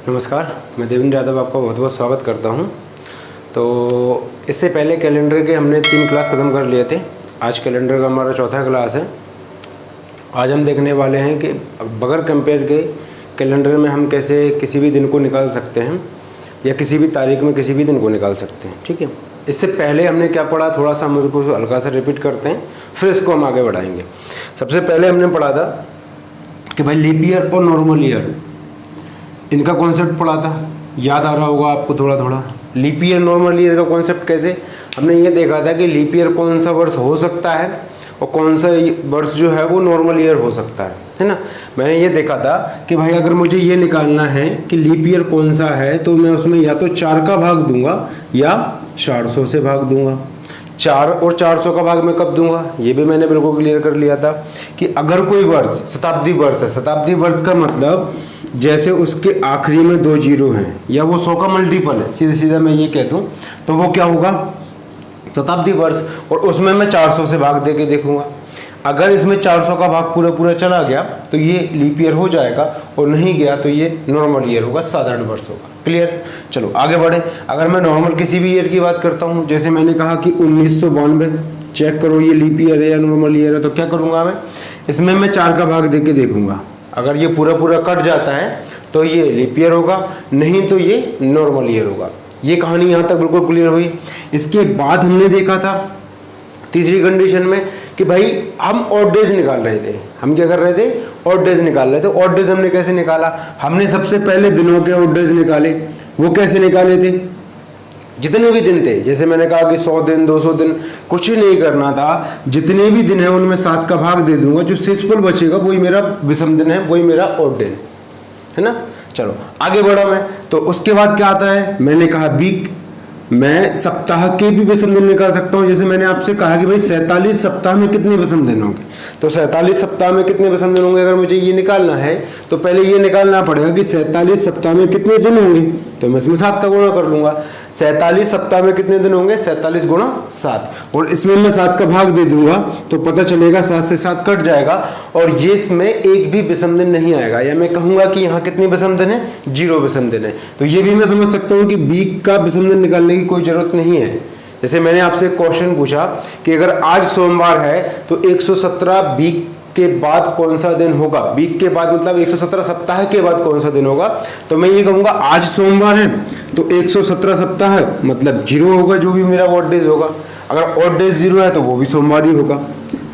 नमस्कार, मैं देवेंद्र यादव आपका बहुत बहुत स्वागत करता हूं। तो इससे पहले कैलेंडर के हमने 3 क्लास ख़त्म कर लिए थे। आज कैलेंडर का हमारा चौथा क्लास है। आज हम देखने वाले हैं कि बगैर कंपेयर के कैलेंडर में हम कैसे किसी भी दिन को निकाल सकते हैं या किसी भी तारीख में किसी भी दिन को निकाल सकते हैं। ठीक है, इससे पहले हमने क्या पढ़ा, थोड़ा सा हम उसको हल्का सा रिपीट करते हैं, फिर इसको हम आगे बढ़ाएंगे। सबसे पहले हमने पढ़ा था कि भाई लीप ईयर और नॉर्मल ईयर, इनका कॉन्सेप्ट पढ़ा था, याद आ रहा होगा आपको थोड़ा थोड़ा। लीप ईयर नॉर्मल ईयर का कॉन्सेप्ट कैसे, हमने ये देखा था कि लीप ईयर कौन सा वर्ष हो सकता है और कौन सा वर्ष जो है वो नॉर्मल ईयर हो सकता है ना। मैंने ये देखा था कि भाई अगर मुझे ये निकालना है कि लीप ईयर कौन सा है, तो मैं उसमें या तो 4 का भाग दूंगा या 400 से भाग दूंगा। 4 और 400 का भाग मैं कब दूंगा, ये भी मैंने बिल्कुल क्लियर कर लिया था कि अगर कोई वर्ष शताब्दी वर्ष है, शताब्दी वर्ष का मतलब जैसे उसके आखिरी में 2 जीरो हैं या वो 100 का मल्टीपल है, सीधे सीधा मैं ये कह दूं तो वो क्या होगा, शताब्दी वर्ष। और उसमें मैं 400 से भाग दे के देखूंगा। अगर इसमें 400 का भाग पूरा पूरा चला गया तो ये लीप ईयर हो जाएगा, और नहीं गया तो ये नॉर्मल ईयर होगा, साधारण वर्ष होगा। क्लियर, चलो आगे बढ़े। अगर मैं नॉर्मल किसी भी ईयर की बात करता हूँ, जैसे मैंने कहा कि 1992, चेक करो ये लीप ईयर है या नॉर्मल ईयर है, तो क्या करूँगा मैं, इसमें मैं 4 का भाग दे के देखूंगा। अगर ये पूरा पूरा कट जाता है तो ये लीप ईयर होगा, नहीं तो ये नॉर्मल ईयर होगा। ये कहानी यहाँ तक बिल्कुल क्लियर हुई। इसके बाद हमने देखा था तीसरी कंडीशन में कि भाई हम ऑड डेज निकाल रहे थे। हम क्या कर रहे थे, ऑड डेज निकाल रहे थे। ऑड डेज हमने कैसे निकाला, हमने सबसे पहले दिनों के ऑड डेज निकाले। वो कैसे निकाले थे, जितने भी दिन थे, जैसे मैंने कहा कि 100 दिन 200 दिन, कुछ नहीं करना था, जितने भी दिन है उनमें 7 का भाग दे दूंगा, जो शेषफल बचेगा वही मेरा विषम दिन है, वही मेरा ऑड दिन है ना। चलो आगे बढ़ा मैं, तो उसके बाद क्या आता है, मैंने कहा वीक, मैं सप्ताह के भी विषम दिन निकाल सकता हूं। जैसे मैंने आपसे कहा कि भाई 47 सप्ताह में कितने विषम दिन होंगे, तो 47 सप्ताह में कितने विषम दिन होंगे, अगर मुझे ये निकालना है तो पहले ये निकालना पड़ेगा कि 47 सप्ताह में कितने दिन होंगे, तो मैं इसमें 7 का गुणा कर लूंगा। 47 सप्ताह में कितने दिन होंगे, 47 गुणा 7, और इसमें मैं 7 का भाग दे दूंगा तो पता चलेगा 7 से 7 कट जाएगा, और ये इसमें एक भी विषम दिन नहीं आएगा, या मैं कहूंगा कि यहाँ कितने विषम दिन है, 0 विषम दिन है। तो ये भी मैं समझ सकता हूँ कि वीक का विषम दिन निकालने की कोई जरूरत नहीं है। जैसे मैंने आपसे क्वेश्चन पूछा कि अगर आज सोमवार है तो 117 वीक के बाद कौन सा दिन होगा, वीक के बाद मतलब 117 सप्ताह के बाद कौन सा दिन होगा, तो मैं ये कहूंगा आज सोमवार है तो 117 सप्ताह है मतलब 0 होगा, जो भी मेरा ऑड डेज होगा। अगर ऑड डेज 0 है तो वो भी सोमवार ही होगा।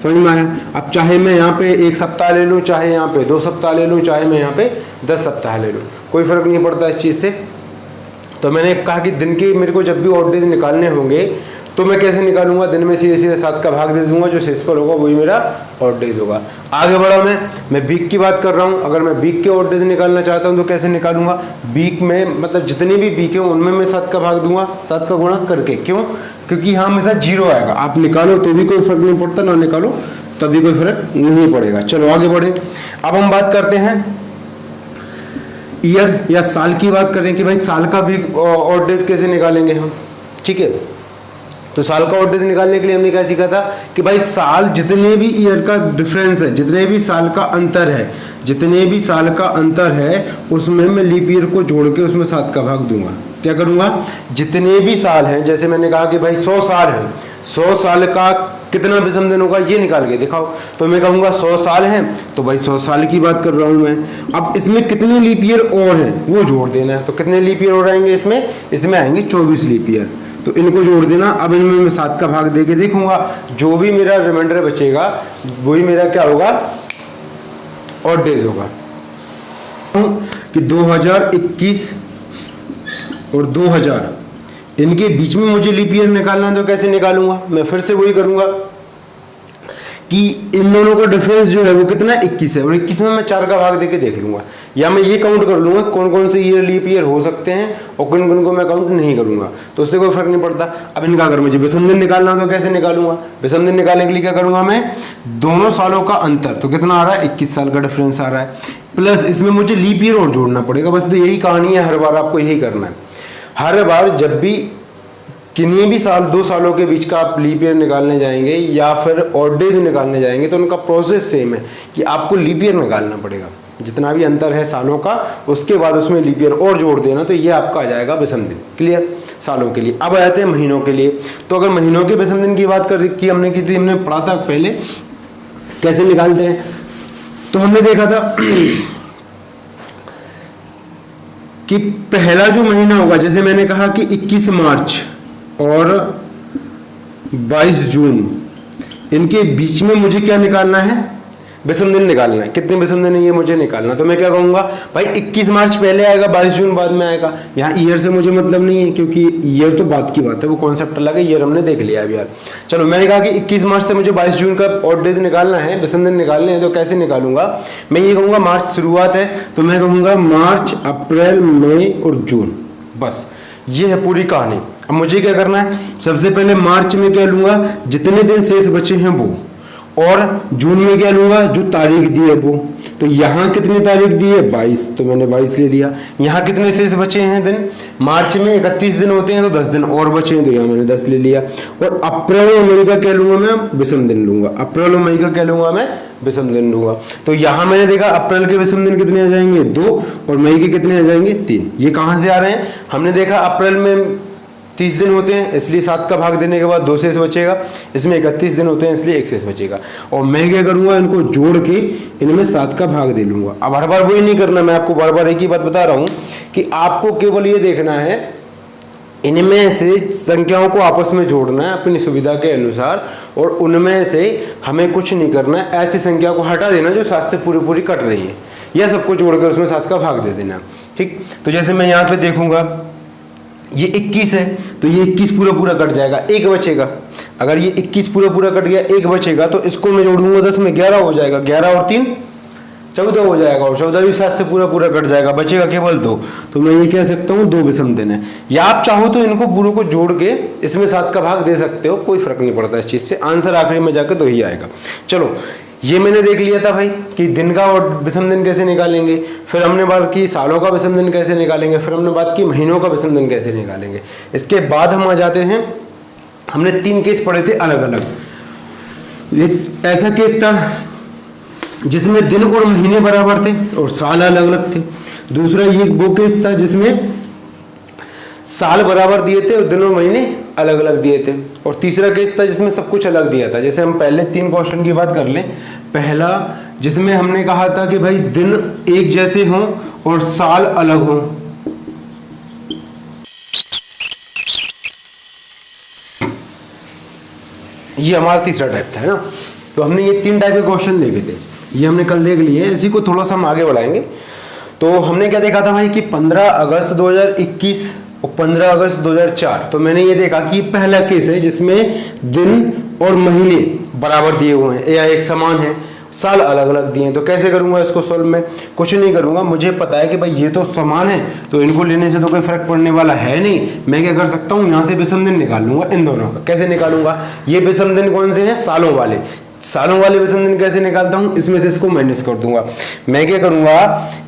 समझ में आया। अब चाहे मैं यहाँ पे 1 सप्ताह ले लूँ, चाहे यहाँ पे 2 सप्ताह ले लूँ, चाहे मैं यहाँ पे 10 सप्ताह ले लूँ, कोई फर्क नहीं पड़ता इस चीज़ से। तो मैंने कहा कि दिन के मेरे को जब भी ऑड डेज निकालने होंगे तो मैं कैसे निकालूंगा, दिन में सीधे सीधे 7 का भाग दे दूंगा, जो शेषफल होगा वही मेरा ऑड डेज होगा। आगे बढ़ा मैं वीक की बात कर रहा हूँ। अगर मैं वीक के ऑड डेज निकालना चाहता हूँ तो कैसे निकालूंगा, वीक में मतलब जितनी भी वीक है उनमें मैं 7 का भाग दूंगा, 7 का गुणा करके। क्यों, क्योंकि यहाँ हमेशा 0 आएगा। आप निकालो तो भी कोई फर्क नहीं पड़ता, ना निकालो तभी कोई फर्क नहीं पड़ेगा। चलो आगे बढ़े। अब हम बात करते हैं ईयर या साल की बात करें कि भाई साल का भी ऑड डेज कैसे निकालेंगे हम। ठीक है, तो साल का ऑड डेज निकालने के लिए हमने क्या सीखा था कि भाई साल जितने भी ईयर का डिफरेंस है, जितने भी साल का अंतर है, जितने भी साल का अंतर है उसमें मैं लीप ईयर को जोड़ के उसमें 7 का भाग दूंगा। क्या करूंगा, जितने भी साल हैं, जैसे मैंने कहा कि भाई 100 साल है, 100 साल का कितना विषम दिन होगा ये निकाल के दिखाओ, तो मैं कहूँगा 100 साल हैं तो भाई 100 साल की बात कर रहा हूँ मैं। अब इसमें कितने लीप ईयर और हैं वो जोड़ देना है, तो कितने लीप ईयर और आएंगे इसमें आएंगे 24 लीप ईयर, तो इनको जोड़ देना। अब इनमें मैं 7 का भाग दे के देखूंगा, जो भी मेरा रिमाइंडर बचेगा वही मेरा क्या होगा, ऑड डेज होगा। कि 2021 और 2000 इनके बीच में मुझे लीप ईयर निकालना है, तो कैसे निकालूंगा, मैं फिर से वही करूंगा कि इन दोनों का डिफरेंस जो है वो कितना 21 है, और 21 में मैं 4 का भाग देके देख लूंगा, या मैं ये काउंट कर लूंगा कौन कौन से ईयर लीप ईयर हो सकते हैं और किन किन को मैं काउंट नहीं करूंगा, तो उससे कोई फर्क नहीं पड़ता। अब इनका अगर मुझे विषम दिन निकालना हो तो कैसे निकालूंगा, विषम दिन निकालने के लिए क्या करूंगा मैं, दोनों सालों का अंतर, तो कितना आ रहा है 21 साल का डिफरेंस आ रहा है, प्लस इसमें मुझे लीप ईयर और जोड़ना पड़ेगा। बस तो यही कहानी है, हर बार आपको यही करना है। हर बार जब भी किन्हीं भी साल 2 सालों के बीच का आप लीप ईयर निकालने जाएंगे या फिर ऑड डेज निकालने जाएंगे तो उनका प्रोसेस सेम है कि आपको लीप ईयर निकालना पड़ेगा। जितना भी अंतर है सालों का, उसके बाद उसमें लीप ईयर और जोड़ देना, तो ये आपका आ जाएगा विषम दिन। क्लियर सालों के लिए। अब आ जाते हैं महीनों के लिए। तो अगर महीनों के विषम दिन की बात की हमने पढ़ा था पहले कैसे निकालते हैं। तो हमने देखा था कि पहला जो महीना होगा, जैसे मैंने कहा कि 21 मार्च और 22 जून, इनके बीच में मुझे क्या निकालना है, विषम दिन निकालना है। कितने विषम दिन है ये मुझे निकालना। तो मैं क्या कहूँगा भाई 21 मार्च पहले आएगा, 22 जून बाद में आएगा। यहाँ ईयर से मुझे मतलब नहीं है, क्योंकि ईयर तो बात की बात है, वो कॉन्सेप्ट अलग है, ईयर हमने देख लिया अभी यार। चलो मैंने कहा कि 21 मार्च से मुझे 22 जून का ऑड डेज निकालना है, विषम दिन निकालने हैं। तो कैसे निकालूंगा, मैं ये कहूँगा मार्च शुरुआत है तो मैं कहूँगा मार्च, अप्रैल, मई और जून, बस ये है पूरी कहानी। अब मुझे क्या करना है, सबसे पहले मार्च में क्या लूंगा, जितने दिन शेष बचे हैं वो, और जून में क्या लूंगा, जो तारीख दी है वो। तो यहाँ कितनी तारीख दी है, 22, तो मैंने 22 ले लिया। यहाँ कितने शेष बचे हैं दिन, मार्च में 31 दिन होते हैं तो 10 दिन और बचे हैं, तो यहाँ मैंने 10 ले लिया। और अप्रैल और मई का क्या लूंगा मैं, विषम दिन लूंगा। अप्रैल और मई का क्या लूंगा मैं, विषम दिन लूंगा। तो यहाँ मैंने देखा अप्रैल के विषम दिन कितने आ जाएंगे, 2, और मई के कितने आ जाएंगे, 3। ये कहाँ से आ रहे हैं, हमने देखा अप्रैल में 30 दिन होते हैं, इसलिए 7 का भाग देने के बाद 2 शेष बचेगा। इसमें 31 दिन होते हैं, इसलिए 1 शेष बचेगा। और मैं क्या करूंगा, इनको जोड़ के इनमें 7 का भाग दे लूंगा। अब हर बार वही नहीं करना, मैं आपको बार बार एक ही बात बता रहा हूं कि आपको केवल ये देखना है, इनमें से संख्याओं को आपस में जोड़ना है अपनी सुविधा के अनुसार, और उनमें से हमें कुछ नहीं करना है। ऐसी संख्या को हटा देना जो 7 से पूरी कट रही है, यह सबको जोड़कर उसमें 7 का भाग दे देना। ठीक, तो जैसे मैं यहाँ पे देखूंगा ये 21 है, तो ये 21 पूरा कट जाएगा, 1 बचेगा। अगर ये 21 पूरा कट गया, 1 बचेगा, तो इसको मैं जोड़ूंगा 10 में, 11 हो जाएगा। 11 और 3 14 हो जाएगा, और 14 भी 7 से पूरा कट जाएगा, बचेगा केवल 2। तो मैं ये कह सकता हूँ 2 विषम दिन है। या आप चाहो तो इनको पूरों को जोड़ के इसमें 7 का भाग दे सकते हो, कोई फर्क नहीं पड़ता इस चीज से। आंसर आखिरी में जाकर 2 ही आएगा। चलो ये मैंने देख लिया था भाई कि दिन का और विषम दिन कैसे निकालेंगे। फिर हमने बात की सालों का विषम दिन कैसे निकालेंगे। फिर हमने बात की महीनों का विषम दिन कैसे निकालेंगे। इसके बाद हम आ जाते हैं, हमने 3 केस पढ़े थे अलग अलग। ऐसा केस था जिसमें दिन और महीने बराबर थे और साल अलग अलग थे। दूसरा ये वो केस था जिसमें साल बराबर दिए थे और दिन और महीने अलग अलग दिए थे। और तीसरा केस था जिसमें सब कुछ अलग दिया था। जैसे हम पहले 3 क्वेश्चन की बात कर लें। पहला जिसमें हमने कहा था कि भाई दिन एक जैसे हों और साल अलग हों। ये हमारा तीसरा टाइप था, है ना। तो हमने ये 3 टाइप के क्वेश्चन देखे थे, ये हमने कल देख लिए। इसी को थोड़ा सा हम आगे बढ़ाएंगे। तो हमने क्या देखा था भाई कि 15 अगस्त 2021 और 15 अगस्त 2004। तो मैंने ये देखा कि पहला केस है जिसमें दिन और महीने बराबर दिए हुए हैं या एक समान है, साल अलग अलग दिए हैं। तो कैसे करूंगा इसको सॉल्व में, कुछ नहीं करूंगा। मुझे पता है कि भाई ये तो समान है, तो इनको लेने से तो कोई फर्क पड़ने वाला है नहीं। मैं क्या कर सकता हूँ, यहाँ से विषम दिन निकाल लूंगा इन दोनों का। कैसे निकालूंगा, ये विषम दिन कौन से हैं, सालों वाले। सालों वाले विषम दिन कैसे निकालता हूं, इसमें से इसको माइनस कर दूंगा। मैं क्या करूंगा,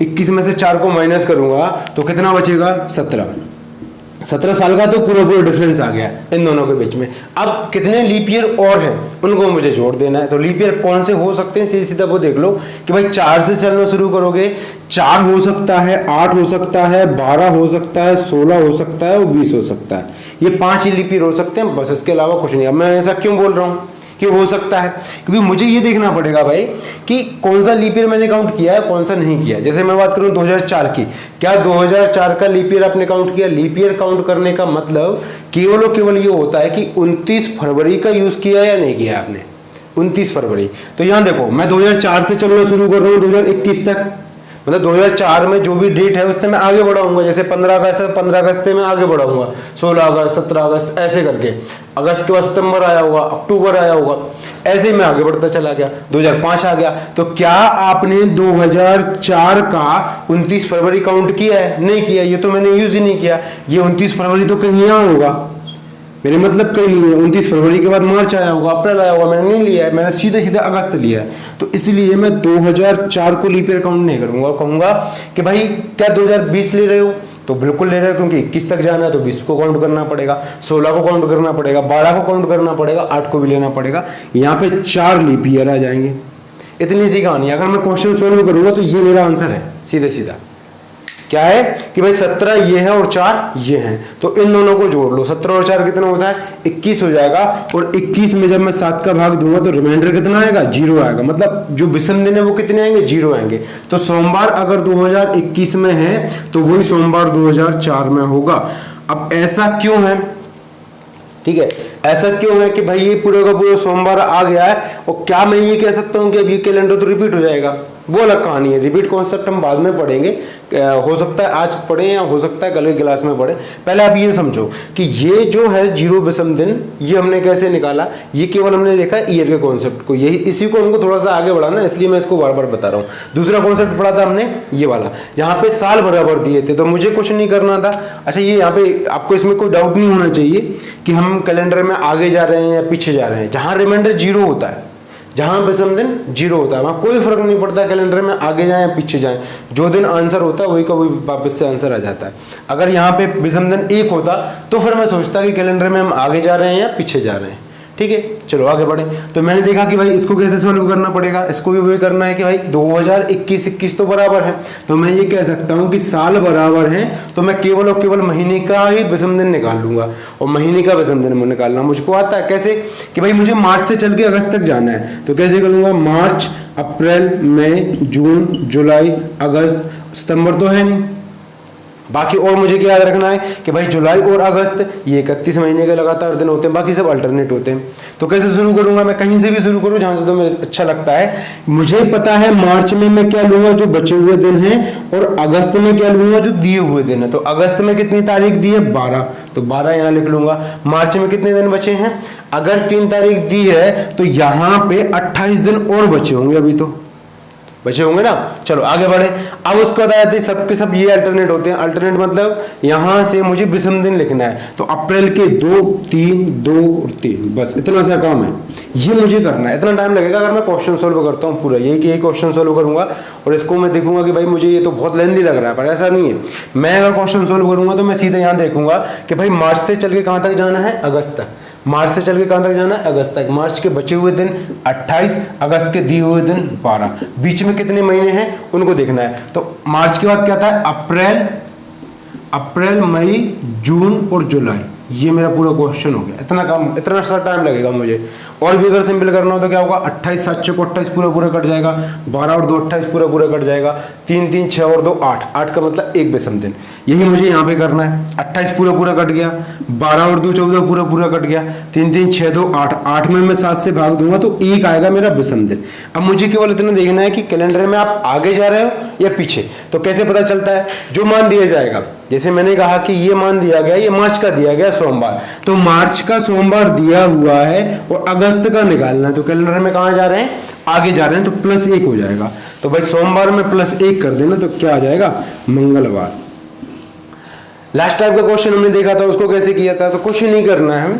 21 में से 4 को माइनस करूंगा तो कितना बचेगा, 17 साल का। तो पूरा डिफरेंस आ गया इन दोनों के बीच में। अब कितने लीप ईयर और हैं उनको मुझे जोड़ देना है। तो लीप ईयर कौन से हो सकते हैं, सीधा सीधा वो देख लो कि भाई 4 से चलना शुरू करोगे, 4 हो सकता है, 8 हो सकता है, 12 हो सकता है, 16 हो सकता है और 20 हो सकता है। ये 5 ही लीप ईयर हो सकते हैं, बस इसके अलावा कुछ नहीं। अब मैं ऐसा क्यों बोल रहा हूँ कि हो सकता है, क्योंकि मुझे ये देखना पड़ेगा भाई कि कौन सा लीप ईयर मैंने काउंट किया है, कौन सा नहीं किया। जैसे मैं बात करूं 2004 की, क्या 2004 का लीप ईयर आपने काउंट किया। लीप ईयर काउंट करने का मतलब केवल और केवल ये होता है कि 29 फरवरी का यूज किया या नहीं किया आपने, 29 फरवरी। तो यहां देखो मैं 2004 से चलना शुरू कर रहा हूं 2021 तक, मतलब 2004 में जो भी डेट है उससे मैं आगे बढ़ाऊंगा। जैसे 15 अगस्त से मैं आगे बढ़ाऊंगा, 16 अगस्त, 17 अगस्त, ऐसे करके। अगस्त के बाद सितंबर आया होगा, अक्टूबर आया होगा, ऐसे मैं आगे बढ़ता चला गया। 2005 आ गया। तो क्या आपने 2004 का 29 फरवरी काउंट किया है, नहीं किया। ये तो मैंने यूज ही नहीं किया। ये 29 फरवरी तो कहीं यहाँ होगा, मेरे मतलब कहीं नहीं है। 29 फरवरी के बाद मार्च आया होगा, अप्रैल आया होगा, मैंने नहीं लिया है, मैंने सीधे सीधे अगस्त लिया है। तो इसलिए मैं 2004 को लीप ईयर काउंट नहीं करूंगा और कहूंगा कि भाई क्या 2020 ले रहे हो, तो बिल्कुल ले रहे हो, क्योंकि 21 तक जाना है तो 20 को काउंट करना पड़ेगा, 16 को काउंट करना पड़ेगा, 12 को काउंट करना पड़ेगा, 8 को भी लेना पड़ेगा। यहाँ पे 4 लीप ईयर आ जाएंगे। इतनी सी कहानी है। अगर मैं क्वेश्चन सोल्व करूंगा तो ये मेरा आंसर है सीधे सीधा। क्या है कि भाई 17 ये है और 4 ये हैं, तो इन दोनों को जोड़ लो। 17 और 4 कितना होता है 21 हो जाएगा, और 21 में जब मैं 7 का भाग दूंगा तो रिमाइंडर कितना आएगा 0 आएगा। मतलब जो विषम दिन है वो कितने आएंगे 0 आएंगे। तो सोमवार अगर 2021 में है तो वही सोमवार 2004 में होगा। अब ऐसा क्यों है, ठीक है, ऐसा क्यों है कि भाई ये पूरे का पूरा सोमवार आ गया है, और क्या मैं ये कह सकता हूँ कि अब ये कैलेंडर तो रिपीट हो जाएगा, वो अलग कहानी है। रिपीट कॉन्सेप्ट हम बाद में पढ़ेंगे, हो सकता है आज पढ़े या हो सकता है कल की क्लास में पढ़े। पहले आप ये समझो कि ये जो है 0 विषम दिन, ये हमने कैसे निकाला, ये केवल हमने देखा ईयर के कॉन्सेप्ट को, यही इसी को हमको थोड़ा सा आगे बढ़ाना, इसलिए मैं इसको बार बार बता रहा हूँ। दूसरा कॉन्सेप्ट पढ़ा था हमने ये वाला, जहाँ पे साल बराबर दिए थे, तो मुझे कुछ नहीं करना था। अच्छा, ये यहाँ पे आपको इसमें कोई डाउट नहीं होना चाहिए कि हम कैलेंडर में आगे जा रहे हैं या पीछे जा रहे हैं। जहाँ रिमाइंडर 0 होता है, जहां विषम दिन 0 होता है, वहां कोई फर्क नहीं पड़ता कैलेंडर में आगे जाएं या पीछे जाएं, जो दिन आंसर होता है वही का वही वापस से आंसर आ जाता है। अगर यहाँ पे विषम दिन 1 होता तो फिर मैं सोचता कि कैलेंडर में हम आगे जा रहे हैं या पीछे जा रहे हैं। ठीक है, चलो आगे बढ़े। तो मैंने देखा कि भाई इसको कैसे सॉल्व करना पड़ेगा, इसको भी वही करना है कि भाई 2021 तो बराबर है, तो मैं ये कह सकता हूँ कि साल बराबर है, तो मैं केवल और केवल महीने का ही विषम दिन निकाल लूंगा, और महीने का विषम दिन निकालना मुझको आता है। कैसे कि भाई मुझे मार्च से चल के अगस्त तक जाना है, तो कैसे करूंगा, मार्च, अप्रैल, मई, जून, जुलाई, अगस्त, सितंबर तो है नहीं, बाकी और मुझे क्या याद रखना है कि भाई जुलाई और अगस्त ये 31 महीने के लगातार दिन होते हैं, बाकी सब अल्टरनेट होते हैं। तो कैसे शुरू करूंगा, मैं कहीं से भी शुरू करूं जहां से तो मुझे अच्छा लगता है। मुझे पता है मार्च में मैं क्या लूंगा, जो बचे हुए दिन हैं, और अगस्त में क्या लूंगा, जो दिए हुए दिन है। तो अगस्त में कितनी तारीख दी है 12, तो 12 यहाँ लिख लूंगा। मार्च में कितने दिन बचे हैं, अगर 3 तारीख दी है तो यहाँ पे 28 दिन और बचे होंगे, अभी तो बचे होंगे ना। चलो आगे बढ़े। अब उसको बताया सबके सब ये अल्टरनेट होते हैं। अल्टरनेट मतलब यहां से मुझे विषम दिन लिखना है, तो अप्रैल के 2, 3, 2 और 3, बस इतना सा काम है, ये मुझे करना है। इतना टाइम लगेगा अगर मैं क्वेश्चन सोल्व करता हूँ पूरा, यही कि एक क्वेश्चन सोल्व करूंगा और इसको मैं देखूंगा कि भाई मुझे ये तो बहुत लेंथी लग रहा है, पर ऐसा नहीं है। मैं अगर क्वेश्चन सोल्व करूंगा तो मैं सीधे यहाँ देखूंगा कि भाई मार्च से चल के कहां तक जाना है, अगस्त तक। मार्च से चल के कहां तक जाना है, अगस्त तक। मार्च के बचे हुए दिन 28, अगस्त के दिए हुए दिन 12, बीच में कितने महीने हैं उनको देखना है। तो मार्च के बाद क्या था, अप्रैल, मई, जून और जुलाई, ये मेरा पूरा क्वेश्चन हो गया। इतना काम, इतना सा टाइम लगेगा मुझे। और भी अगर सिंपल करना हो तो क्या होगा, 28 7 6 28 पूरा कट जाएगा, 12 और 2 28 पूरा कट जाएगा, 3 3 6 और 2 8, 8 का मतलब एक विषम दिन। यही मुझे यहाँ पे करना है। 28 पूरा कट गया, 12 और 2 14 पूरा कट गया, 3 3 6 2 8, 8 में मैं 7 से भाग दूंगा तो 1 आएगा मेरा विषम दिन। अब मुझे केवल इतना देखना है कि कैलेंडर में आप आगे जा रहे हो या पीछे। तो कैसे पता चलता है, जो मान दिया जाएगा, जैसे मैंने कहा कि ये मान दिया गया, ये मार्च का दिया गया सोमवार, तो मार्च का सोमवार दिया हुआ है और अगस्त का निकालना है, तो कैलेंडर में कहां जा रहे हैं, आगे जा रहे हैं, तो +1 हो जाएगा। तो भाई सोमवार में +1 कर देना तो क्या आ जाएगा, मंगलवार। लास्ट टाइप का क्वेश्चन हमने देखा था, उसको कैसे किया था, तो कुछ नहीं करना है,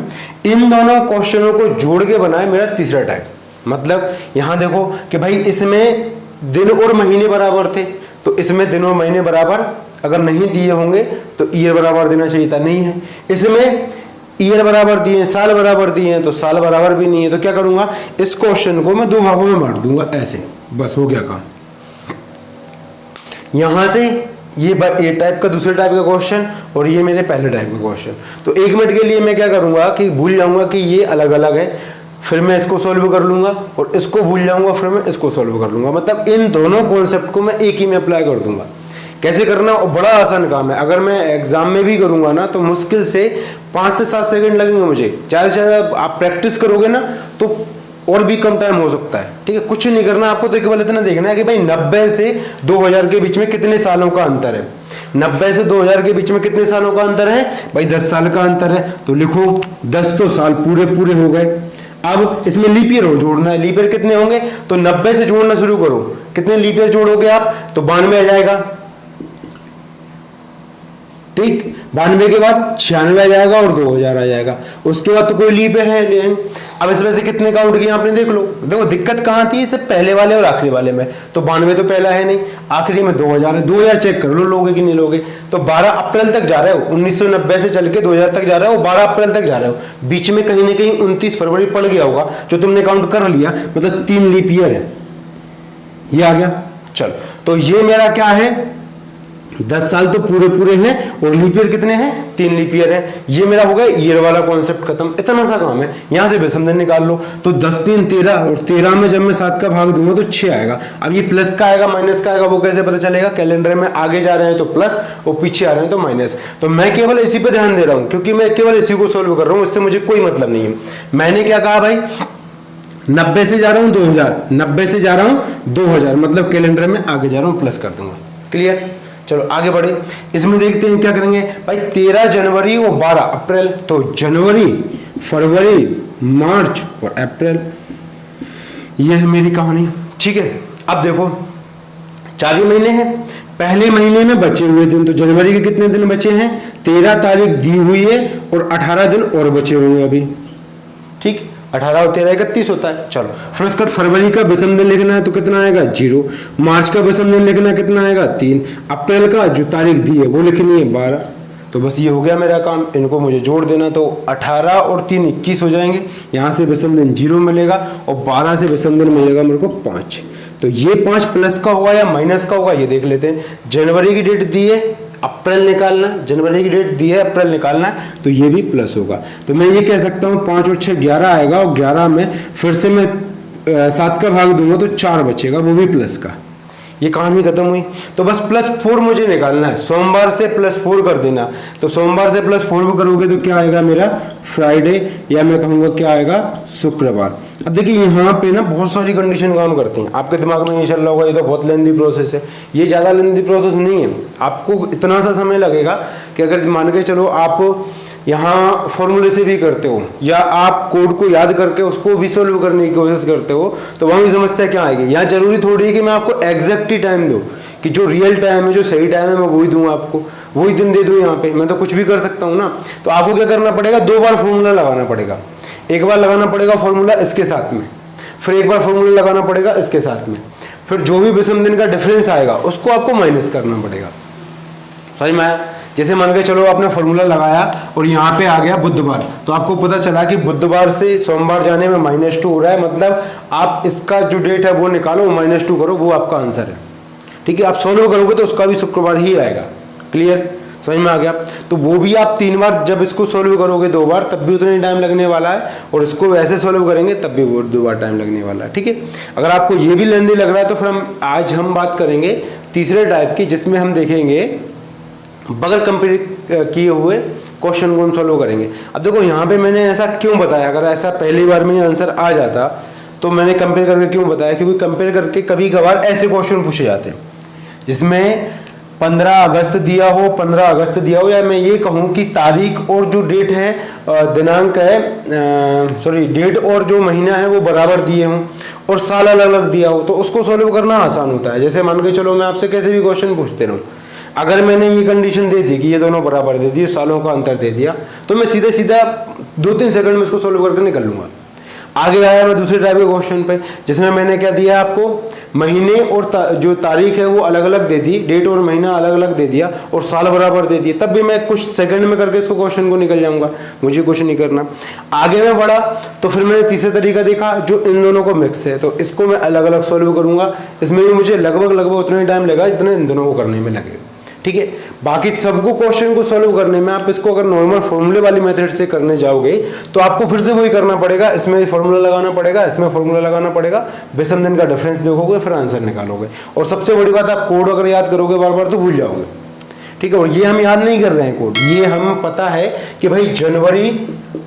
इन दोनों क्वेश्चनों को जोड़ के बनाए मेरा तीसरा टाइप। मतलब यहां देखो कि भाई इसमें दिन और महीने बराबर थे, तो इसमें दिन और महीने बराबर अगर नहीं दिए होंगे तो ईयर बराबर देना चाहिए था, नहीं है। इसमें ईयर बराबर दिए हैं, साल बराबर दिए हैं, तो साल बराबर भी नहीं है। तो क्या करूंगा, इस क्वेश्चन को मैं 2 भागों में बांट दूंगा, ऐसे, बस हो गया काम। यहां से ये टाइप का दूसरे टाइप का क्वेश्चन और ये मेरे पहले टाइप का क्वेश्चन। तो 1 मिनट के लिए मैं क्या करूंगा कि भूल जाऊंगा कि ये अलग अलग है, फिर मैं इसको सॉल्व कर लूंगा, और इसको भूल जाऊंगा, फिर मैं इसको सॉल्व कर लूंगा। मतलब इन दोनों कॉन्सेप्ट को मैं एक ही में अप्लाई कर दूंगा। कैसे करना, और बड़ा आसान काम है। अगर मैं एग्जाम में भी करूंगा ना तो मुश्किल से 5 से 7 सेकंड लगेंगे मुझे, ज़्यादा से ज़्यादा आप प्रैक्टिस करोगे ना तो और भी कम टाइम हो सकता है। ठीक है, कुछ नहीं करना आपको, तो केवल इतना देखना है कि भाई 90 से 2000 के बीच में कितने सालों का अंतर है। 90 से 2000 के बीच में कितने सालों का अंतर है, भाई 10 साल का अंतर है, तो लिखो 10 तो साल पूरे हो गए। अब इसमें लीप ईयर हो जोड़ना है, लीप ईयर कितने होंगे, तो 90 से जोड़ना शुरू करो। कितने लीप ईयर जोड़ोगे आप, तो 92 आ जाएगा। ठीक, 92 के बाद 96 आ जाएगा और 2000 आ जाएगा। उसके बाद तो कोई लीप ईयर है नहीं। अब इसमें से कितने काउंट किए आपने, देख लो। देखो दिक्कत कहाँ थी, इससे पहले वाले और आखिरी वाले में। तो 92 तो पहला है नहीं, आखिरी में 2000 है। 2000 चेक कर लो, लोगे कि नहीं लोगे। तो 12 अप्रैल तक जा रहे हो, 1990 से चल के 2000 तक जा रहे हो, 12 अप्रैल तक जा रहे हो। बीच में कहीं ना कहीं 29 फरवरी पड़ गया होगा, जो तुमने काउंट कर लिया, मतलब 3 लीप ईयर है। ये आ गया। चलो तो ये मेरा क्या है, 10 साल तो पूरे पूरे हैं और लीप ईयर कितने हैं, 3 लीप ईयर है। ये मेरा हो गया ईयर वाला कॉन्सेप्ट खत्म। इतना सा काम है, यहां से विषम दिन निकाल लो। तो 10 3 13 और 13 में जब मैं 7 का भाग दूंगा तो 6 आएगा। अब ये प्लस का आएगा माइनस का आएगा वो कैसे पता चलेगा, कैलेंडर में आगे जा रहे हैं तो प्लस और पीछे आ रहे हैं तो माइनस। तो मैं केवल इसी पे ध्यान दे रहा हूं क्योंकि मैं केवल इसी को सोल्व कर रहा हूं, इससे मुझे कोई मतलब नहीं है। मैंने क्या कहा भाई, 90 से जा रहा हूं 2000, 90 से जा रहा हूं 2000, मतलब कैलेंडर में आगे जा रहा हूं प्लस कर दूंगा। क्लियर। चलो आगे बढ़े, इसमें देखते हैं क्या करेंगे भाई। 13 जनवरी और 12 अप्रैल, तो जनवरी फरवरी मार्च और अप्रैल, यह है मेरी कहानी। ठीक है, अब देखो 4 ही महीने हैं। पहले महीने में बचे हुए दिन, तो जनवरी के कितने दिन बचे हैं, 13 तारीख दी हुई है और 18 दिन और बचे हुए हैं अभी। ठीक, 18 और 13 31 होता है। चलो फिर उसके बाद फरवरी का विषम दिन लिखना है तो कितना आएगा 0, मार्च का विषम दिन लिखना है कितना आएगा 3, अप्रैल का जो तारीख दी है वो लिखनी है 12। तो बस ये हो गया मेरा काम, इनको मुझे जोड़ देना। तो 18 और 3 21 हो जाएंगे, यहाँ से विषम दिन 0 मिलेगा और 12 से विषम दिन मिलेगा मेरे को 5। तो ये 5 प्लस का होगा या माइनस का होगा ये देख लेते हैं। जनवरी की डेट दी है, अप्रैल निकालना, जनवरी की डेट दी है अप्रैल निकालना है, तो ये भी प्लस होगा। तो मैं ये कह सकता हूँ 5 और 6 11 आएगा और 11 में फिर से मैं 7 का भाग दूंगा तो 4 बचेगा, वो भी प्लस का। ये कहानी खत्म हुई। तो बस +4 मुझे निकालना है, सोमवार से +4 कर देना। तो सोमवार से +4 करोगे तो क्या आएगा मेरा फ्राइडे, या मैं कहूँगा क्या आएगा शुक्रवार। अब देखिए यहाँ पे ना बहुत सारी कंडीशन काम करती हैं। आपके दिमाग में ये चल रहा होगा ये तो बहुत लेंदी प्रोसेस है, ये ज़्यादा लेंदी प्रोसेस नहीं है। आपको इतना सा समय लगेगा कि अगर मान के चलो आप यहाँ फॉर्मूले से भी करते हो या आप कोड को याद करके उसको भी सोल्व करने की कोशिश करते हो, तो वहाँ की समस्या क्या आएगी। यहाँ जरूरी थोड़ी है कि मैं आपको एग्जैक्ट ही टाइम दूँ, कि जो रियल टाइम है जो सही टाइम है मैं वही दूँ आपको, वही दिन दे दूँ। यहाँ पे मैं तो कुछ भी कर सकता हूँ ना। तो आपको क्या करना पड़ेगा, 2 बार फॉर्मूला लगाना पड़ेगा। एक बार लगाना पड़ेगा फॉर्मूला इसके साथ में, फिर एक बार फॉर्मूला लगाना पड़ेगा इसके साथ में, फिर जो भी विषम दिन का डिफरेंस आएगा उसको आपको माइनस करना पड़ेगा। समझ में आया। जैसे मान के चलो आपने फॉर्मूला लगाया और यहाँ पे आ गया बुधवार, तो आपको पता चला कि बुधवार से सोमवार जाने में -2 हो रहा है, मतलब आप इसका जो डेट है वो निकालो, -2 करो, वो आपका आंसर है। ठीक है, आप सोल्व करोगे तो उसका भी शुक्रवार ही आएगा। क्लियर, समझ में आ गया। तो वो भी आप 3 बार जब इसको सोल्व करोगे 2 बार तब भी उतना ही टाइम लगने वाला है, और इसको वैसे सोल्व करेंगे तब भी वो 2 बार टाइम लगने वाला है। ठीक है, अगर आपको ये भी लेंदी लग रहा है तो फिर हम बात करेंगे तीसरे टाइप की, जिसमें हम देखेंगे बगैर कंपेयर किए हुए क्वेश्चन को हम सोल्व करेंगे। अब देखो यहाँ पे मैंने ऐसा क्यों बताया, अगर ऐसा पहली बार में आंसर आ जाता तो मैंने कंपेयर करके क्यों बताया, क्योंकि कंपेयर करके कभी कभार ऐसे क्वेश्चन पूछे जाते हैं जिसमें 15 अगस्त दिया हो, 15 अगस्त दिया हो, या मैं ये कहूँ कि तारीख और जो डेट है, दिनांक है, सॉरी डेट और जो महीना है वो बराबर दिए हों और साल अलग अलग दिया हो, तो उसको सोल्व करना आसान होता है। जैसे मान के चलो मैं आपसे कैसे भी क्वेश्चन पूछते रहूँ, अगर मैंने ये कंडीशन दे दी कि ये दोनों बराबर दे दिए, सालों का अंतर दे दिया, तो मैं सीधे सीधा 2-3 सेकंड में इसको सोल्व करके निकल लूंगा। आगे आया मैं दूसरे टाइप के क्वेश्चन पे, जिसमें मैंने क्या दिया आपको, महीने और जो तारीख है वो अलग अलग दे दी, डेट और महीना अलग अलग दे दिया और साल बराबर दे दिए, तब भी मैं कुछ सेकंड में करके इसको क्वेश्चन को निकल जाऊंगा, मुझे कुछ नहीं करना। आगे मैं बढ़ा तो फिर मैंने तीसरा तरीका देखा जो इन दोनों को मिक्स है, तो इसको मैं अलग अलग सोल्व करूंगा। इसमें भी मुझे लगभग उतना ही टाइम लगेगा जितना इन दोनों को करने में लगेगा। ठीक है, बाकी सबको क्वेश्चन को सॉल्व करने में आप इसको अगर नॉर्मल फॉर्मूले वाली मेथड से करने जाओगे तो आपको फिर से वही करना पड़ेगा, इसमें फॉर्मूला लगाना पड़ेगा, इसमें फॉर्मूला लगाना पड़ेगा, विषम दिन का डिफरेंस देखोगे फिर आंसर निकालोगे। और सबसे बड़ी बात, आप कोड अगर याद करोगे बार बार तो भूल जाओगे। ठीक है, और ये हम याद नहीं कर रहे हैं कोड, ये हम पता है कि भाई जनवरी,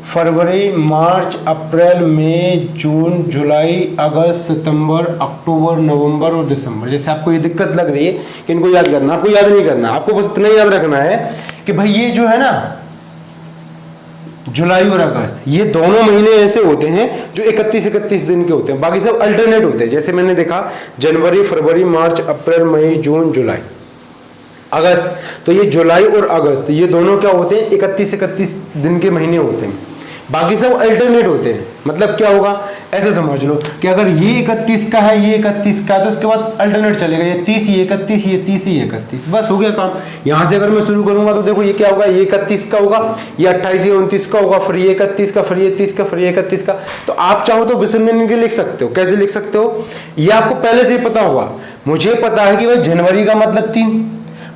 फरवरी, मार्च, अप्रैल, मई, जून, जुलाई, अगस्त, सितंबर, अक्टूबर, नवंबर और दिसंबर। जैसे आपको ये दिक्कत लग रही है कि इनको याद करना, आपको याद नहीं करना, आपको बस इतना याद रखना है कि भाई ये जो है ना जुलाई और अगस्त, ये दोनों महीने ऐसे होते हैं जो 31 दिन के होते हैं, बाकी सब अल्टरनेट होते हैं। जैसे मैंने देखा जनवरी, फरवरी, मार्च, अप्रैल, मई, जून, जुलाई, अगस्त, तो ये जुलाई और अगस्त ये दोनों क्या होते हैं 31 दिन के महीने होते हैं। बाकी सब अल्टरनेट होते हैं। मतलब क्या होगा, ऐसे समझ लो कि अगर ये 31 का है, ये 31 का है, तो उसके बाद अल्टरनेट चलेगा, ये 30, ये 31, ये 30, ये 31, बस हो गया काम। यहाँ से अगर मैं शुरू करूंगा तो देखो ये क्या होगा, ये 31 का होगा, ये 28, ये 29 का होगा, फिर ये 31 का, फिर ये 30 का, फिर ये 31 का। तो आप चाहो तो विषम दिन के लिख सकते हो। कैसे लिख सकते हो, ये आपको पहले से ही पता होगा। मुझे पता है कि भाई जनवरी का मतलब 3,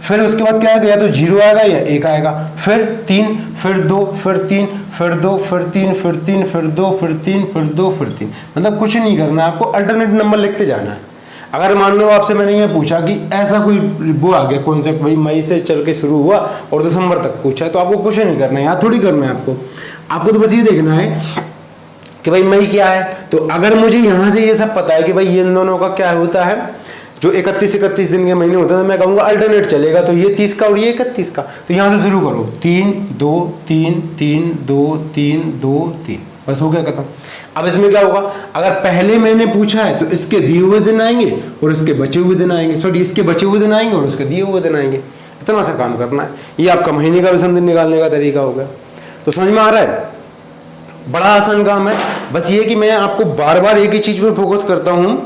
फिर उसके बाद क्या आएगा, या तो 0 आएगा या 1 आएगा, फिर 3, फिर 2, फिर 3, फिर 2, फिर 3, फिर 3, फिर 2, फिर 3, फिर 2, फिर 3। मतलब कुछ नहीं करना है आपको, अल्टरनेट नंबर लिखते जाना है। अगर मान लो आपसे मैंने ये पूछा कि ऐसा कोई वो आ गया कॉन्सेप्ट, भाई मई से चल के शुरू हुआ और दिसंबर तक पूछा है, तो आपको कुछ नहीं करना है, यहाँ थोड़ी करना है आपको तो बस ये देखना है कि भाई मई क्या है। तो अगर मुझे यहाँ से ये सब पता है कि भाई ये इन दोनों का क्या होता है, जो 31 दिन के महीने होते हैं, तो मैं कहूँगा अल्टरनेट चलेगा, तो ये 30 का और ये 31 का। तो यहाँ से शुरू करो, 3 2 3 3 2 3 2 3, बस हो गया खत्म। अब इसमें क्या होगा, अगर पहले महीने पूछा है तो इसके दिए हुए दिन आएंगे और इसके बचे हुए दिन आएंगे, सॉरी इसके बचे हुए दिन आएंगे और इसके दिए हुए दिन आएंगे। इतना सा काम करना है। ये आपका महीने का विषम दिन निकालने का तरीका हो गया। तो समझ में आ रहा है, बड़ा आसान काम है। बस ये कि मैं आपको बार बार एक ही चीज पर फोकस करता हूँ,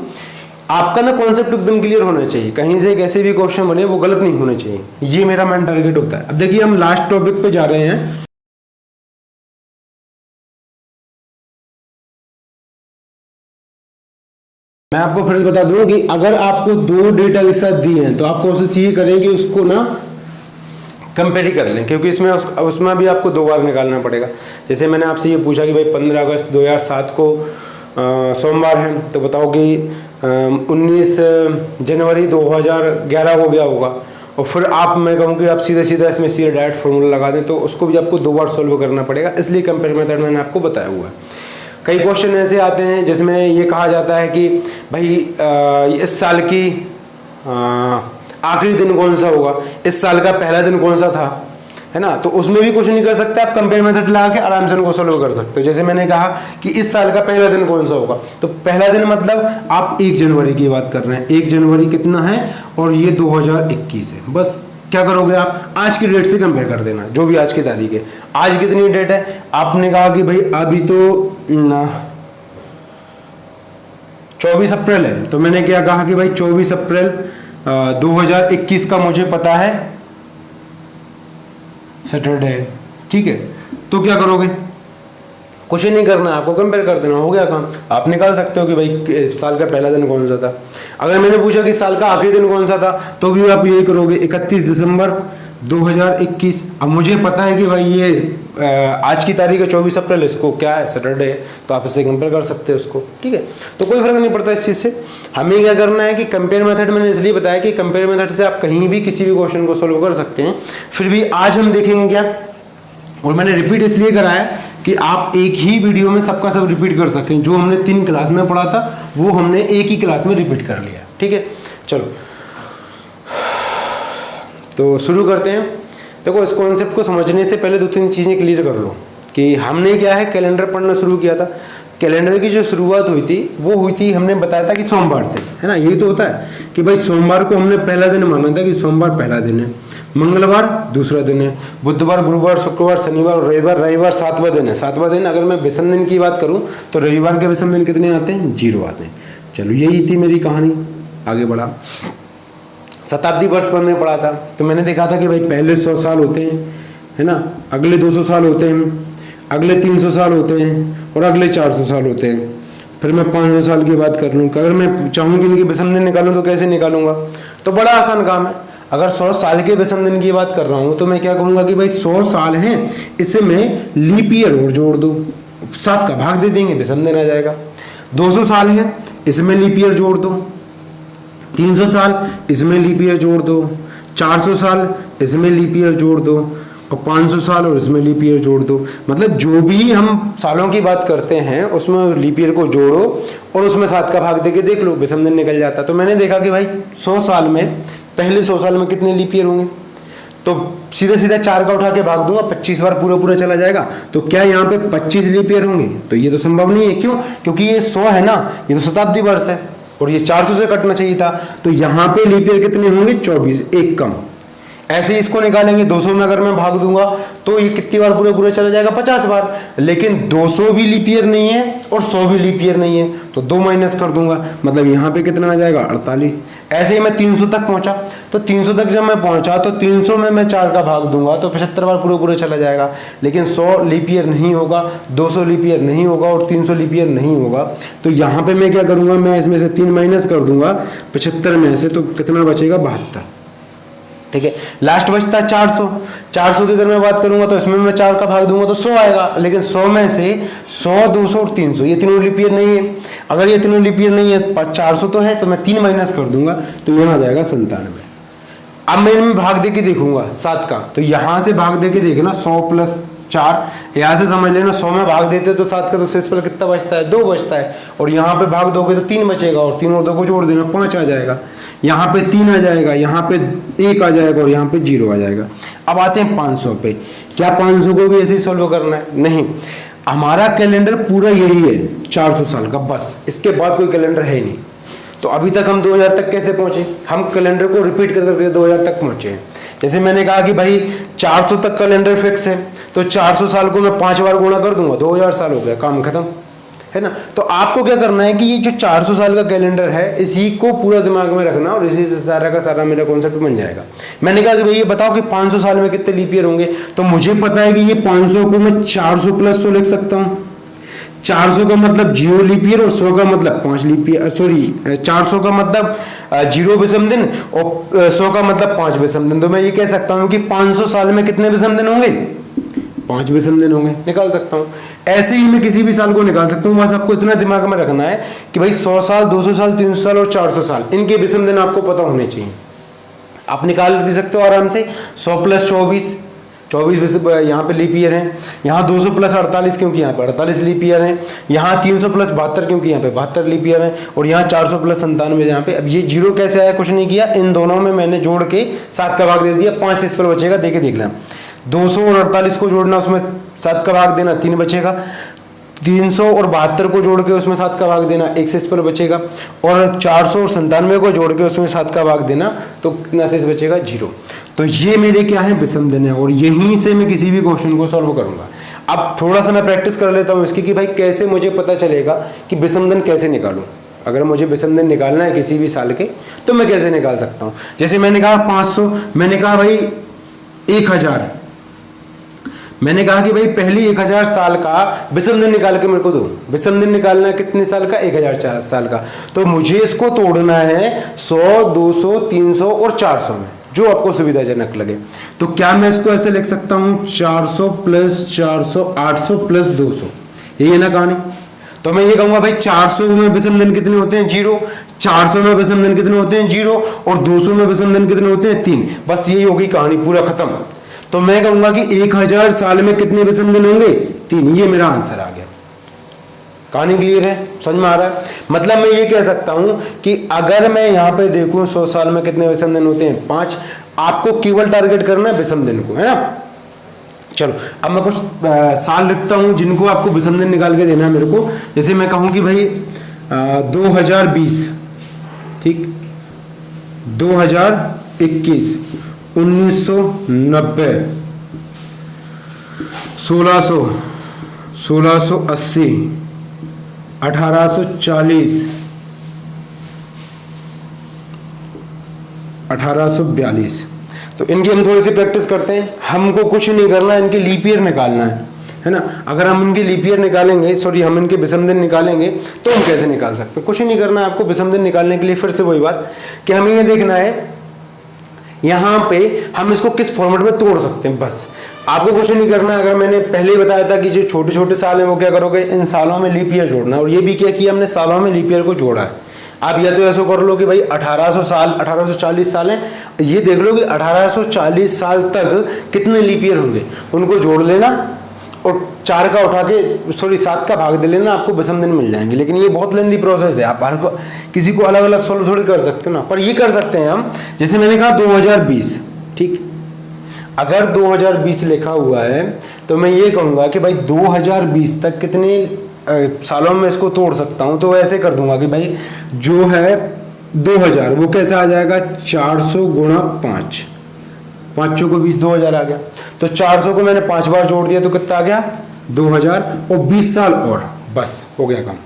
आपका ना कॉन्सेप्ट एकदम क्लियर होना चाहिए, कहीं से कैसे भी क्वेश्चन बने वो गलत नहीं होने चाहिए, ये मेरा मेन टारगेट होता है। अब देखिए हम लास्ट टॉपिक पे जा रहे हैं। मैं आपको फिर बता दूं कि अगर आपको 2 डेटा एक साथ दिए हैं तो आप कोशिश ये करें कि उसको ना कंपेयर कर लें, क्योंकि इसमें उसमें भी आपको 2 बार निकालना पड़ेगा। जैसे मैंने आपसे ये पूछा कि भाई 15 अगस्त 2007 को सोमवार है, तो बताओ कि 19 जनवरी 2011 हो गया होगा, और फिर आप, मैं कहूँ कि आप सीधा सीधा इसमें सीधा डायरेक्ट फॉर्मूला लगा दें, तो उसको भी आपको 2 बार सॉल्व करना पड़ेगा। इसलिए कंपेयर मेथड मैंने आपको बताया हुआ है। कई क्वेश्चन ऐसे आते हैं जिसमें ये कहा जाता है कि भाई इस साल की आखिरी दिन कौन सा होगा, इस साल का पहला दिन कौन सा था, है ना। तो उसमें भी कुछ नहीं कर सकते, आप कंपेयर मेथड लगा के आराम से उनको सोल्व कर सकते हो। जैसे मैंने कहा कि इस साल का पहला दिन कौन सा होगा, तो पहला दिन मतलब आप 1 जनवरी की बात कर रहे हैं, 1 जनवरी कितना है और ये 2021 है। बस क्या करोगे आप, आज की डेट से कंपेयर कर देना, जो भी आज की तारीख है। आज कितनी डेट है, आपने कहा कि भाई अभी तो 24 अप्रैल है, तो मैंने क्या कहा कि भाई 24 अप्रैल 2021 का मुझे पता है सैटरडे है, ठीक है। तो क्या करोगे, कुछ ही नहीं करना, आपको कंपेयर कर देना, हो गया काम। आप निकाल सकते हो कि भाई साल का पहला दिन कौन सा था। अगर मैंने पूछा कि साल का आखिरी दिन कौन सा था, तो भी आप यही करोगे, 31 दिसंबर 2021। अब मुझे पता है कि भाई ये आज की तारीख है 24 अप्रैल, इसको क्या है सैटरडे है, तो आप इससे कंपेयर कर सकते हो उसको, ठीक है। तो कोई फर्क नहीं पड़ता इस चीज़ से। हमें क्या करना है कि कंपेयर मेथड मैंने इसलिए बताया कि कंपेयर मेथड से आप कहीं भी किसी भी क्वेश्चन को सोल्व कर सकते हैं। फिर भी आज हम देखेंगे क्या, और मैंने रिपीट इसलिए कराया कि आप एक ही वीडियो में सबका सब रिपीट कर सकें। जो हमने 3 क्लास में पढ़ा था वो हमने एक ही क्लास में रिपीट कर लिया, ठीक है। चलो तो शुरू करते हैं। देखो इस कॉन्सेप्ट को समझने से पहले 2-3 चीज़ें क्लियर कर लो कि हमने क्या है, कैलेंडर पढ़ना शुरू किया था। कैलेंडर की जो शुरुआत हुई थी वो हुई थी, हमने बताया था कि सोमवार से, है ना। यही तो होता है कि भाई सोमवार को हमने पहला दिन माना था कि सोमवार पहला दिन है, मंगलवार दूसरा दिन है, बुधवार गुरुवार शुक्रवार शनिवार रविवार, रविवार 7वां दिन है। 7वां दिन अगर मैं विषम दिन की बात करूं तो रविवार के विषम दिन कितने आते हैं, 0 आते हैं। चलो यही थी मेरी कहानी, आगे बढ़ा। शताब्दी वर्ष पर मैं पढ़ा था, तो मैंने देखा था कि भाई पहले 100 साल होते हैं, है ना, अगले 200 साल होते हैं, अगले 300 साल होते हैं और अगले 400 साल होते हैं। फिर मैं 500 साल की बात कर लूँ, अगर मैं चाहूँ कि इनके विषम दिन निकालूँ तो कैसे निकालूंगा, तो बड़ा आसान काम है। अगर 100 साल के विषम दिन की बात कर रहा हूँ तो मैं क्या कहूँगा कि भाई 100 साल हैं, इससे मैं लीप ईयर और जोड़ दो, 7 का भाग दे देंगे, विषम दिन आ जाएगा। 200 साल है, इसमें लीप ईयर जोड़ दो। 300 साल, इसमें लीप ईयर जोड़ दो। 400 साल, इसमें लीप ईयर जोड़ दो, और 500 साल और इसमें लीप ईयर जोड़ दो। मतलब जो भी हम सालों की बात करते हैं उसमें लीप ईयर को जोड़ो और उसमें 7 का भाग देके देख लो, विषम दिन निकल जाता। तो मैंने देखा कि भाई 100 साल में, पहले 100 साल में कितने लीप ईयर होंगे, तो सीधा सीधा 4 का उठा के भाग दूंगा, 25 बार पूरा पूरा चला जाएगा। तो क्या यहाँ पे 25 लीप ईयर होंगे, तो ये तो संभव नहीं है। क्यों, क्योंकि ये 100 है ना, ये तो शताब्दी वर्ष है और ये 400 से कटना चाहिए था। तो यहाँ पे लीप ईयर कितने होंगे, 24, एक कम। ऐसे ही इसको निकालेंगे 200 में अगर मैं भाग दूंगा तो ये कितनी बार पूरे पूरे चला जाएगा 50 बार, लेकिन 200 भी लीप ईयर नहीं है और 100 भी लीप ईयर नहीं है, तो 2 माइनस कर दूंगा, मतलब यहाँ पे कितना आ जाएगा 48। ऐसे ही मैं 300 तक पहुंचा, तो 300 तक जब मैं पहुंचा तो 300 में मैं 4 का भाग दूंगा तो 75 बार पूरे पूरे चला जाएगा, लेकिन 100 लीप ईयर नहीं होगा, 200 लीप ईयर नहीं होगा और 300 लीप ईयर नहीं होगा। तो यहाँ पे मैं क्या करूंगा, मैं इसमें से 3 माइनस कर दूंगा 75 में से, तो कितना बचेगा 72। ठीक है, लास्ट बचता है 400। 400 की अगर मैं बात करूंगा तो इसमें मैं 4 का भाग दूंगा तो 100 आएगा, लेकिन 100 में से 100, 200 और 300 ये तीनों लीप ईयर नहीं है। अगर ये तीनों लीप ईयर नहीं है, 400 तो है, तो मैं 3 माइनस कर दूंगा तो यहाँ आ जाएगा 97। अब मैं इनमें भाग दे के देखूंगा 7 का, तो यहाँ से भाग दे के देखना 100 प्लस 4, यहाँ से समझ लेना 100 में भाग देते तो 7 का तो शेष पर कितना बचता है 2 बचता है, और यहाँ पे भाग दोगे तो 3 बचेगा और 3 और 2 को जोड़ देना 5 आ जाएगा, यहाँ पे 3 आ जाएगा, यहाँ पे 1 आ जाएगा और यहाँ पे 0 आ जाएगा। अब आते हैं 500 पे। क्या 500 को भी ऐसे ही सॉल्व करना है? नहीं, हमारा कैलेंडर पूरा यही है 400 साल का, बस इसके बाद कोई कैलेंडर है ही नहीं। तो अभी तक हम 2000 तक कैसे पहुंचे? हम कैलेंडर को रिपीट कर करके 2000 तक पहुंचे हैं। जैसे मैंने कहा कि भाई 400 तक कैलेंडर फिक्स है, तो 400 साल को मैं 5 बार गुणा कर दूंगा, 2000 साल हो गया, काम खत्म, है ना। तो आपको क्या करना है कि ये जो 400 साल का कैलेंडर है इसी को पूरा दिमाग में रखना और इसी से सारा का सारा मेरा कॉन्सेप्ट बन जाएगा। मैंने कहा कि भाई ये बताओ कि 500 साल में कितने लीप ईयर होंगे, तो मुझे पता है कि ये 500 को मैं 400 प्लस 100 लिख सकता हूँ। 400 का मतलब 0 लीप ईयर और 100 का मतलब 5 लीप ईयर, सॉरी 400 का मतलब 0 विषम दिन और 100 का मतलब 5 विषम दिन। तो मैं ये कह सकता हूँ कि 500 साल में कितने विषम दिन होंगे? 5 विषम दिन होंगे, निकाल सकता हूँ। ऐसे ही मैं किसी भी साल को निकाल सकता हूँ, बस आपको इतना दिमाग में रखना है कि भाई 100 साल, 200 साल, 300 साल और 400 साल इनके विषम दिन आपको पता होने चाहिए। आप निकाल भी सकते हो आराम से। 100 प्लस 24 यहाँ पे लीप ईयर है, यहाँ 200 प्लस 48 क्योंकि यहाँ पे 48 लीप ईयर है, यहाँ 300 प्लस 72 क्योंकि यहाँ पे 72 लीप ईयर है, और यहाँ 400 प्लस 97 यहाँ पे। अब ये 0 कैसे आया? कुछ नहीं किया, इन दोनों में मैंने जोड़ के 7 का भाग दे दिया, 5 से इस पर बचेगा, देख लेना। 200 और 48 को जोड़ना, उसमें 7 का भाग देना, 3 बचेगा। 300 और 72 को जोड़ के उसमें 7 का भाग देना, 1 शेष पर बचेगा। और 400 और 97 को जोड़ के उसमें 7 का भाग देना, तो कितना शेष बचेगा? 0। तो ये मेरे क्या है? विषम दिन है, और यहीं से मैं किसी भी क्वेश्चन को सॉल्व करूंगा। अब थोड़ा सा मैं प्रैक्टिस कर लेता हूँ इसकी कि भाई कैसे मुझे पता चलेगा कि विषम दिन कैसे निकालूं। अगर मुझे विषम दिन निकालना है किसी भी साल के तो मैं कैसे निकाल सकता हूँ? जैसे मैंने कहा 500, मैंने कहा भाई 1000, मैंने कहा कि भाई पहली 1000 साल का विषम दिन निकाल के मेरे को दो। विषम दिन निकालना है कितने साल का? 1000 साल का। तो मुझे इसको तोड़ना है 100, 200, 300 और 400 में, जो आपको सुविधाजनक लगे। तो क्या मैं इसको ऐसे लिख सकता हूं? 400 प्लस 400, 800 प्लस 200, यही है ना कहानी। तो मैं ये कहूंगा भाई 400 में विषम दिन कितने होते हैं? 0। 400 में विषम दिन कितने होते हैं? 0। और 200 में विषम दिन कितने होते हैं? 3। बस यही होगी कहानी, पूरा खत्म। तो मैं कहूंगा कि 1000 साल में कितने विषम दिन होंगे? 3। ये मेरा आंसर आ गया। कहानी क्लियर है? समझ में आ रहा है? मतलब मैं ये कह सकता हूं कि अगर मैं यहां पे देखूं 100 साल में कितने विषम दिन होते हैं? 5। आपको केवल टारगेट करना है विषम दिन को, है ना। चलो अब मैं कुछ साल लिखता हूं जिनको आपको विषम दिन निकाल के देना है मेरे को। जैसे मैं कहूं कि भाई 2020, ठीक, 2021, 1990, 1600, 1680, 1840, 1842। तो इनकी हम थोड़ी सी प्रैक्टिस करते हैं। हमको कुछ नहीं करना है, इनके लीप ईयर निकालना है ना। अगर हम इनके लीप ईयर निकालेंगे, सॉरी हम इनके विषम दिन निकालेंगे तो हम कैसे निकाल सकते हैं? कुछ नहीं करना है आपको विषम दिन निकालने के लिए। फिर से वही बात कि हमें ये देखना है यहाँ पे हम इसको किस फॉर्मेट में तोड़ सकते हैं, बस आपको कुछ नहीं करना है। अगर मैंने पहले ही बताया था कि जो छोटे छोटे साल हैं वो क्या करोगे? इन सालों में लीप ईयर जोड़ना। और ये भी क्या किया हमने? सालों में लीप ईयर को जोड़ा है। आप या तो ऐसा कर लो कि भाई 1800 साल, 1840 साल है, ये देख लो कि 1840 साल तक कितने लीप ईयर होंगे, उनको जोड़ लेना और 4 का उठा के, सॉरी 7 का भाग दे लेना, आपको विषम दिन मिल जाएंगे। लेकिन ये बहुत लेंदी प्रोसेस है, आप हर को किसी को अलग अलग सॉल्व थोड़ी कर सकते हो ना। पर ये कर सकते हैं हम। जैसे मैंने कहा 2020, ठीक, अगर 2020 लिखा हुआ है तो मैं ये कहूँगा कि भाई 2020 तक कितने सालों में इसको तोड़ सकता हूँ। तो ऐसे कर दूंगा कि भाई जो है 2000 वो कैसे आ जाएगा? 400 गुणा 5, 5 चौको 20, 2000 आ गया। तो 400 को मैंने 5 बार जोड़ दिया तो कितना आ गया 2000, और 20 साल और, बस हो गया काम,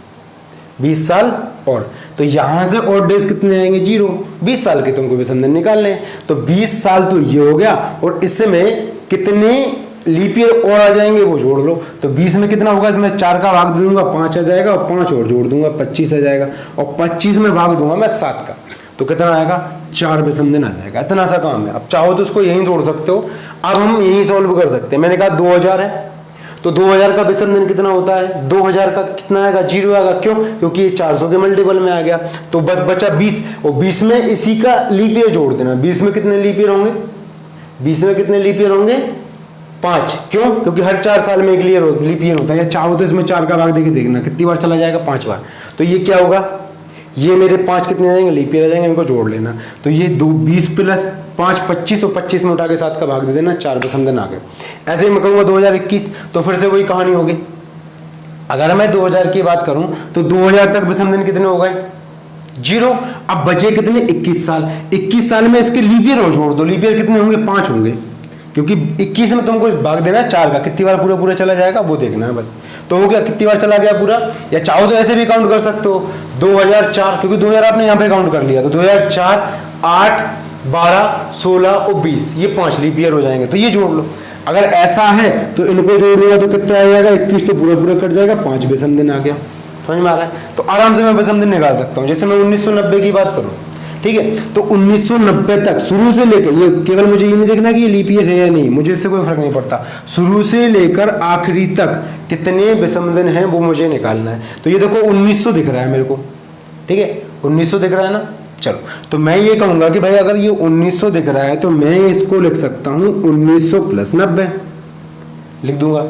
20 साल और। तो यहां से और डेज कितने आएंगे 0, 20 साल के तुमको विषम दिन निकालने हैं। तो 20 साल तो ये हो गया, और इसमें कितने लीप ईयर और आ जाएंगे वो जोड़ लो। तो 20 में कितना होगा, इसमें 4 का भाग दे दूंगा 5 आ जाएगा, और 5 और जोड़ दूंगा 25 आ जाएगा, और 25 में भाग दूंगा मैं 7 का, तो कितना आएगा 4 विषम दिन आ जाएगा। इतना सा काम है। अब चाहो तो उसको यहीं तोड़ सकते हो, अब हम यहीं सॉल्व कर सकते हैं। मैंने कहा 2000 है, तो 2000 का विषम दिन कितना होता है, 2000 का कितना आएगा 0 आएगा। क्यों? क्योंकि ये 400 के मल्टीपल में आ गया। तो बस बचा 20, और 20 में इसी का लीप ईयर जोड़ देना। 20 में कितने लीप ईयर होंगे, 20 में कितने लीप ईयर होंगे 5। क्यों? क्योंकि हर 4 साल में एक लीप ईयर होता है। या चाहो तो इसमें 4 का भाग देके देखना कितनी बार चला जाएगा, 5 बार। तो ये क्या होगा, ये मेरे 5 कितने आ जाएंगे, लीप ईयर आ जाएंगे, इनको जोड़ लेना। तो ये 20 प्लस 5 25, तो 25 में उठा के 7 का भाग दे देना, 4 विषम दिन आ गए। ऐसे ही मैं कहूँगा 2021, तो फिर से वही कहानी होगी। अगर मैं 2000 की बात करूं तो 2000 तक विषम दिन कितने हो गए 0। अब बचे कितने 21 साल। 21 साल में इसके लीप ईयर और जोड़ दो, लीप ईयर कितने होंगे 5 होंगे, क्योंकि 21 में तुमको भाग देना है 4 का, कितनी बार पूरा पूरा चला जाएगा वो देखना है बस। तो हो गया, कितनी बार चला गया पूरा। या चाहो तो ऐसे भी काउंट कर सकते हो 2004, क्योंकि 2000 आपने यहाँ पे काउंट कर लिया, तो 2004 8 12 16 और 20, ये 5 लीप ईयर हो जाएंगे, तो ये जोड़ लो। अगर ऐसा है तो इनको जोड़ लिया तो कितना आ जाएगा 21, तो पूरा पूरा कट जाएगा, 5 विषम दिन आ गया। समझ में आ रहा है? तो आराम से मैं विषम दिन निकाल सकता हूँ। जैसे मैं 1990 की बात करूँ, ठीक है, तो 1990 तक शुरू से लेकर, ये केवल मुझे ये नहीं देखना कि ये लीप ईयर है या नहीं, मुझे इससे कोई फर्क नहीं पड़ता, शुरू से लेकर आखिरी तक कितने विषम दिन हैं वो मुझे निकालना है। तो ये देखो 1900 दिख रहा है मेरे को, ठीक है, 1900 दिख रहा है ना। चलो, तो मैं ये कहूंगा कि भाई अगर ये 1900 दिख रहा है तो मैं इसको लिख सकता हूँ 1900 प्लस 90 लिख दूंगा।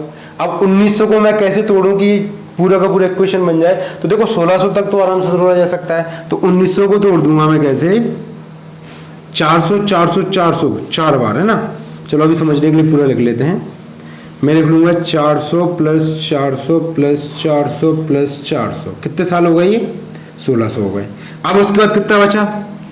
अब 1900 को मैं कैसे तोड़ूं कि पूरा का पूरा इक्वेशन बन जाए, तो देखो 1600 तक तो आराम से तोड़ा जा सकता है। तो 1900 को तोड़ दूंगा मैं कैसे, 400 400 400 4 बार है ना। चलो अभी समझने के लिए पूरा लिख लेते हैं। मैं लिख लूंगा 400 प्लस 400 प्लस 400 प्लस 400, कितने साल हो गए ये 1600 हो गए। अब उसके बाद कितना बचा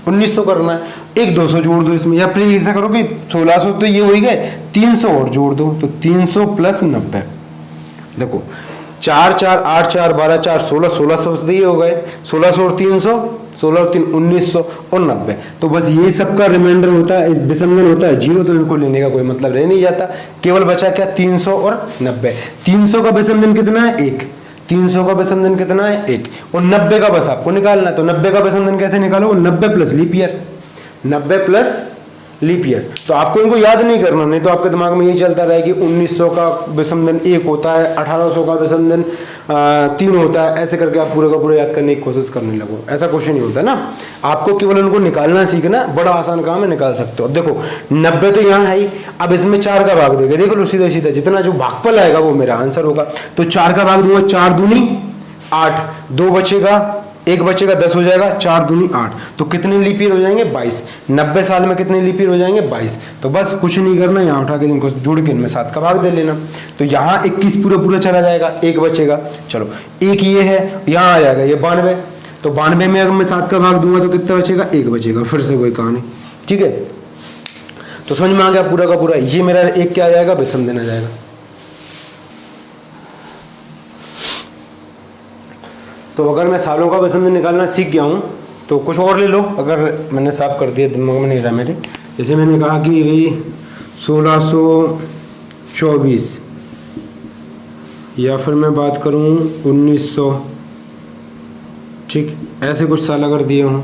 1900 करना है, एक 200 जोड़ दो इसमें, या फिर ऐसा करो कि 1600 तो ये हो ही गए, 300 और जोड़ दो, तो 300 प्लस 90। देखो 4 4 8 4 12 4 16, 1600 से ये हो गए, 1600 और 300, 16 और 3 1900 और 90। तो बस ये सबका रिमाइंडर होता है, विषम दिन होता है 0, तो इनको लेने का कोई मतलब रह नहीं जाता। केवल बचा क्या 300 और 90। 300 का विषम दिन कितना है 1, 300 का विषम दिन कितना है 1, और 90 का बस आपको निकालना है। तो 90 का विषम दिन कैसे निकालो, 90 plus leap year, 90 plus leap year. तो आपको इनको याद नहीं करना, नहीं तो आपके दिमाग में ये चलता रहे कि 1900 का विषम दिन 1 होता है, 1800 का विषम दिन 3 होता है, ऐसे करके आप पूरे का पूरा याद करने की कोशिश करने लगो। ऐसा कुछ नहीं होता ना, आपको केवल उनको निकालना सीखना, बड़ा आसान काम है, निकाल सकते हो। अब देखो 90 तो यहाँ है ही, अब इसमें 4 का भाग देगा, देखो लो सीधा सीधा जितना जो भागफल आएगा वो मेरा आंसर होगा। तो 4 का भाग दूंगा, 4 दूनी 8, 2 बचेगा, 1 बचेगा, 10 हो जाएगा, 4 दूनी 8, तो कितने लीप ईयर हो जाएंगे 22। 90 साल में कितने लीप ईयर हो जाएंगे 22। तो बस कुछ नहीं करना, यहाँ उठा के इनको जोड़ के इनमें 7 का भाग दे लेना। तो यहाँ 21 पूरा पूरा चला जाएगा, 1 बचेगा, चलो 1 ये है, यहाँ आ जाएगा ये 92। तो 92 में अगर मैं 7 का भाग दूंगा तो कितना बचेगा 1 बचेगा, फिर से वही कहानी, ठीक है। तो समझ में आ गया पूरा का पूरा। ये मेरा 1 क्या आ जाएगा विषम दिन आ जाएगा। तो अगर मैं सालों का विषम दिन निकालना सीख गया हूँ तो कुछ और ले लो, अगर मैंने साफ कर दिया, दिमाग में नहीं रहा मेरे। जैसे मैंने कहा कि भाई 1624, या फिर मैं बात करूँ 1900, ठीक, ऐसे कुछ साल अगर दिए हों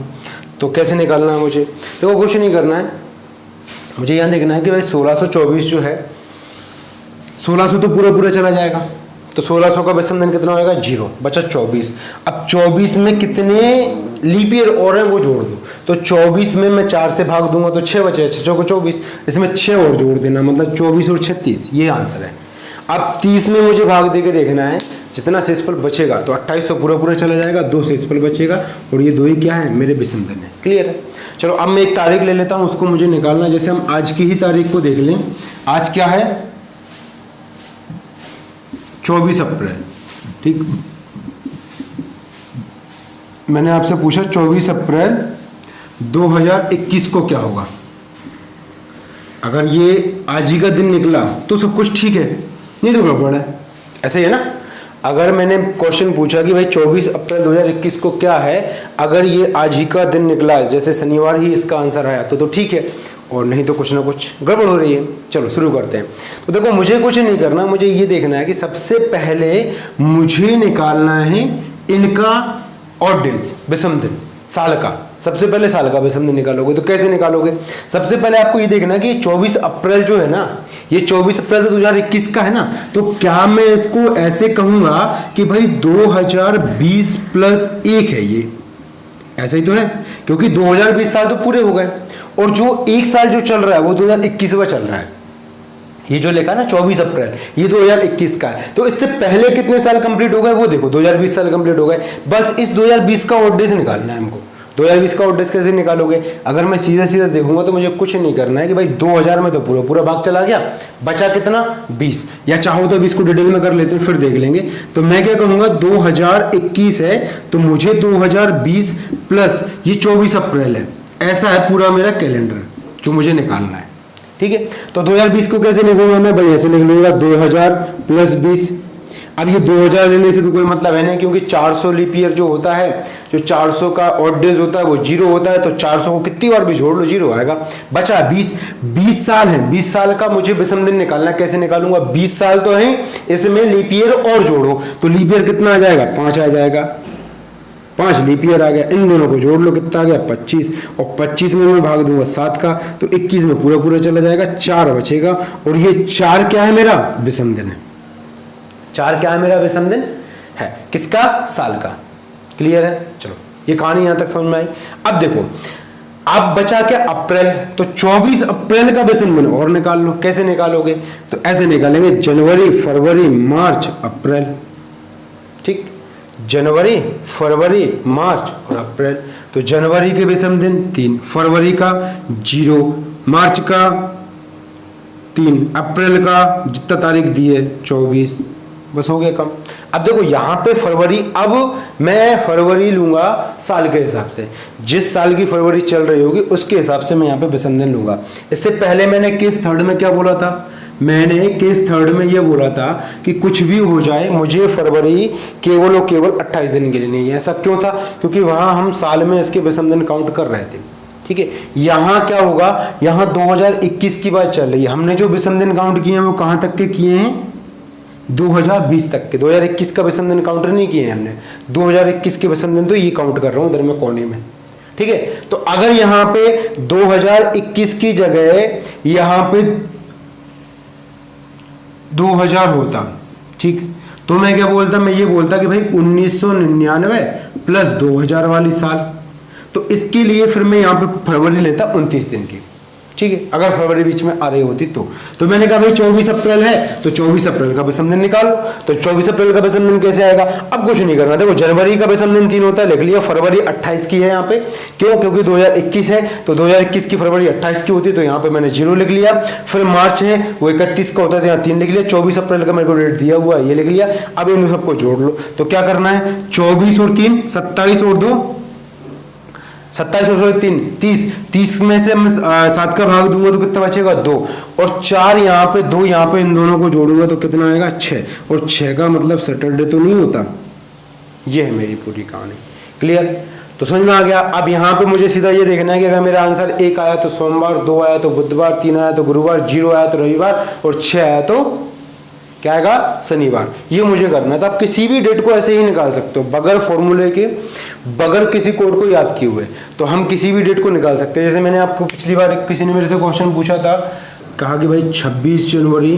तो कैसे निकालना है मुझे। तो कुछ नहीं करना है, मुझे यहाँ देखना है कि भाई 1624 जो है, 1600 तो पूरा पूरा चला जाएगा, तो 1600 का विषम दिन कितना होगा 0, बचा 24। अब 24 में कितने लीप ईयर और हैं वो जोड़ दो। तो 24 में मैं 4 से भाग दूंगा तो 6 बचे, 6 को 24, इसमें 6 और जोड़ देना, मतलब 24 और 36, ये आंसर है। अब 30 में मुझे भाग दे के देखना है, जितना शेषफल बचेगा, तो 28 तो पूरा पूरा चला जाएगा, 2 शेषफल बचेगा, और ये 2 ही क्या है मेरे विषम दिन है। क्लियर है? चलो अब मैं एक तारीख ले लेता हूँ, उसको मुझे निकालना है। जैसे हम आज की ही तारीख को देख लें, आज क्या है 24 अप्रैल, ठीक। मैंने आपसे पूछा 24 अप्रैल 2021 को क्या होगा। अगर ये आज ही का दिन निकला तो सब कुछ ठीक है, नहीं तो गड़बड़ है। ऐसे ही है ना। अगर मैंने क्वेश्चन पूछा कि भाई 24 अप्रैल 2021 को क्या है, अगर ये आज ही का दिन निकला, जैसे शनिवार ही इसका आंसर आया तो ठीक है, और नहीं तो कुछ ना कुछ गड़बड़ हो रही है। चलो शुरू करते हैं। तो देखो, मुझे कुछ नहीं करना, मुझे ये देखना है कि सबसे पहले मुझे निकालना है इनका ऑड डेज, विषम दिन, साल का। सबसे पहले साल का विषम दिन निकालोगे तो कैसे निकालोगे? सबसे पहले आपको ये देखना कि 24 अप्रैल जो है ना, ये 24 अप्रैल 2021 का है ना, तो क्या मैं इसको ऐसे कहूंगा कि भाई 2020 प्लस 1 है ये? ऐसा ही तो है, क्योंकि 2020 साल तो पूरे हो गए और जो एक साल जो चल रहा है वो 2021वां चल रहा है। ये जो लिखा ना 24 अप्रैल, ये 2021 का है। तो इससे पहले कितने साल कंप्लीट हो गए वो देखो, 2020 साल कंप्लीट हो गए। बस इस 2020 का ऑड डेज निकालना है हमको। 2020 का ऑड डेज कैसे निकालोगे? अगर मैं सीधा सीधा देखूंगा तो मुझे कुछ नहीं करना है कि भाई 2000 में तो पूरा पूरा भाग चला गया, बचा कितना 20, या चाहो तो 20 को डिटेल में कर लेते हैं फिर देख लेंगे। तो मैं क्या कहूंगा, 2021 है तो मुझे 2020 प्लस ये 24 अप्रैल है, ऐसा है पूरा मेरा कैलेंडर जो मुझे निकालना है। ठीक है, तो 2020 को कैसे लिखूंगा मैं? भाई ऐसे लिख लूंगा 2000 प्लस 20। अब ये 2000 लेने से तो कोई मतलब है नहीं, क्योंकि 400 लीप ईयर जो होता है, जो 400 का ऑड डेज होता है वो 0 होता है, तो 400 को कितनी बार भी जोड़ लो 0 आएगा। बचा 20 साल है, 20 साल का मुझे विषम दिन निकालना है। कैसे निकालूंगा? 20 साल तो है, इसमें लीप ईयर और जोड़ो तो लीप ईयर कितना आ जाएगा? 5 आ जाएगा। 5 लीप ईयर आ गया, इन दोनों को जोड़ लो, कितना आ गया? 25, और 25 में मैं भाग दूंगा 7 का तो 21 में पूरा पूरा चला जाएगा, 4 बचेगा। और ये 4 क्या है? मेरा विषम दिन है। 4 क्या है? मेरा विषम दिन है। किसका? साल का। क्लियर है? चलो, ये कहानी यहां तक समझ में आई। अब देखो, अब बचा क्या? अप्रैल। तो 24 अप्रैल का विषम दिन और निकाल लो। कैसे निकालोगे? तो ऐसे निकालेंगे, जनवरी, फरवरी, मार्च, अप्रैल। ठीक, जनवरी, फरवरी, मार्च और अप्रैल। तो जनवरी के विषम दिन 3, फरवरी का 0, मार्च का 3, अप्रैल का जितना तारीख दी है 24। बस हो गया कम। अब देखो यहाँ पे फरवरी, अब मैं फरवरी लूंगा साल के हिसाब से, जिस साल की फरवरी चल रही होगी उसके हिसाब से मैं यहाँ पे विषम दिन लूंगा। इससे पहले मैंने केस थर्ड में क्या बोला था? मैंने केस थर्ड में ये बोला था कि कुछ भी हो जाए मुझे फरवरी केवल और केवल 28 दिन के लिए नहीं है। ऐसा क्यों था? क्योंकि वहां हम साल में इसके विषम दिन काउंट कर रहे थे। ठीक है, यहाँ क्या होगा? यहाँ 2021 की बात चल रही है। हमने जो विषम दिन काउंट किए हैं वो कहाँ तक के किए हैं? 2020 तक के। 2021 का विषम दिन काउंटर नहीं किए हैं हमने। 2021 के विषम दिन तो ये काउंट कर रहा हूँ इधर में कोने में। ठीक है, तो अगर यहाँ पे 2021 की जगह यहाँ पे 2000 होता, ठीक, तो मैं क्या बोलता? मैं ये बोलता कि भाई 1999 प्लस 2000 वाली साल। तो इसके लिए फिर मैं यहाँ पे फरवरी लेता 29 दिन की। ठीक है, अगर फरवरी बीच में आ रही होती तो मैंने कहा भाई 24 अप्रैल है तो 24 अप्रैल का विषम दिन निकालो। तो 24 अप्रैल का विषम दिन कैसे आएगा? अब कुछ नहीं करना। देखो, जनवरी का विषम दिन 3 होता है, लिख लिया। फरवरी 28 की है यहाँ पे, क्यों? क्योंकि 2021 है तो 2021 की फरवरी 28 की होती है, तो यहाँ पे मैंने 0 लिख लिया। फिर मार्च है वो 31 का होता है, तो यहाँ 3 लिख लिया। 24 अप्रैल का मेरे को डेट दिया हुआ है, ये लिख लिया। अब इन सबको जोड़ लो। तो क्या करना है? 24 और 3 27 और 2 27 और 3 30 में से मैं 7 का भाग दूंगा तो कितना बचेगा? 2, और 4 यहाँ पे, 2 यहाँ पे, इन दोनों को जोड़ूंगा तो कितना आएगा? 6, और 6 का मतलब सैटरडे तो नहीं होता। ये है मेरी पूरी कहानी। क्लियर? तो समझ में आ गया। अब यहाँ पे मुझे सीधा ये देखना है कि अगर मेरा आंसर 1 आया तो सोमवार, 2 आया तो बुधवार, 3 आया तो गुरुवार, 0 आया तो रविवार, और 6 आया तो क्या आएगा? शनिवार। ये मुझे करना है। तो आप किसी भी डेट को ऐसे ही निकाल सकते हो, बगैर फॉर्मूले के, बगैर किसी कोड को याद किए हुए। तो हम किसी भी डेट को निकाल सकते हैं। जैसे मैंने आपको पिछली बार किसी ने मेरे से क्वेश्चन पूछा था, कहा कि भाई 26 जनवरी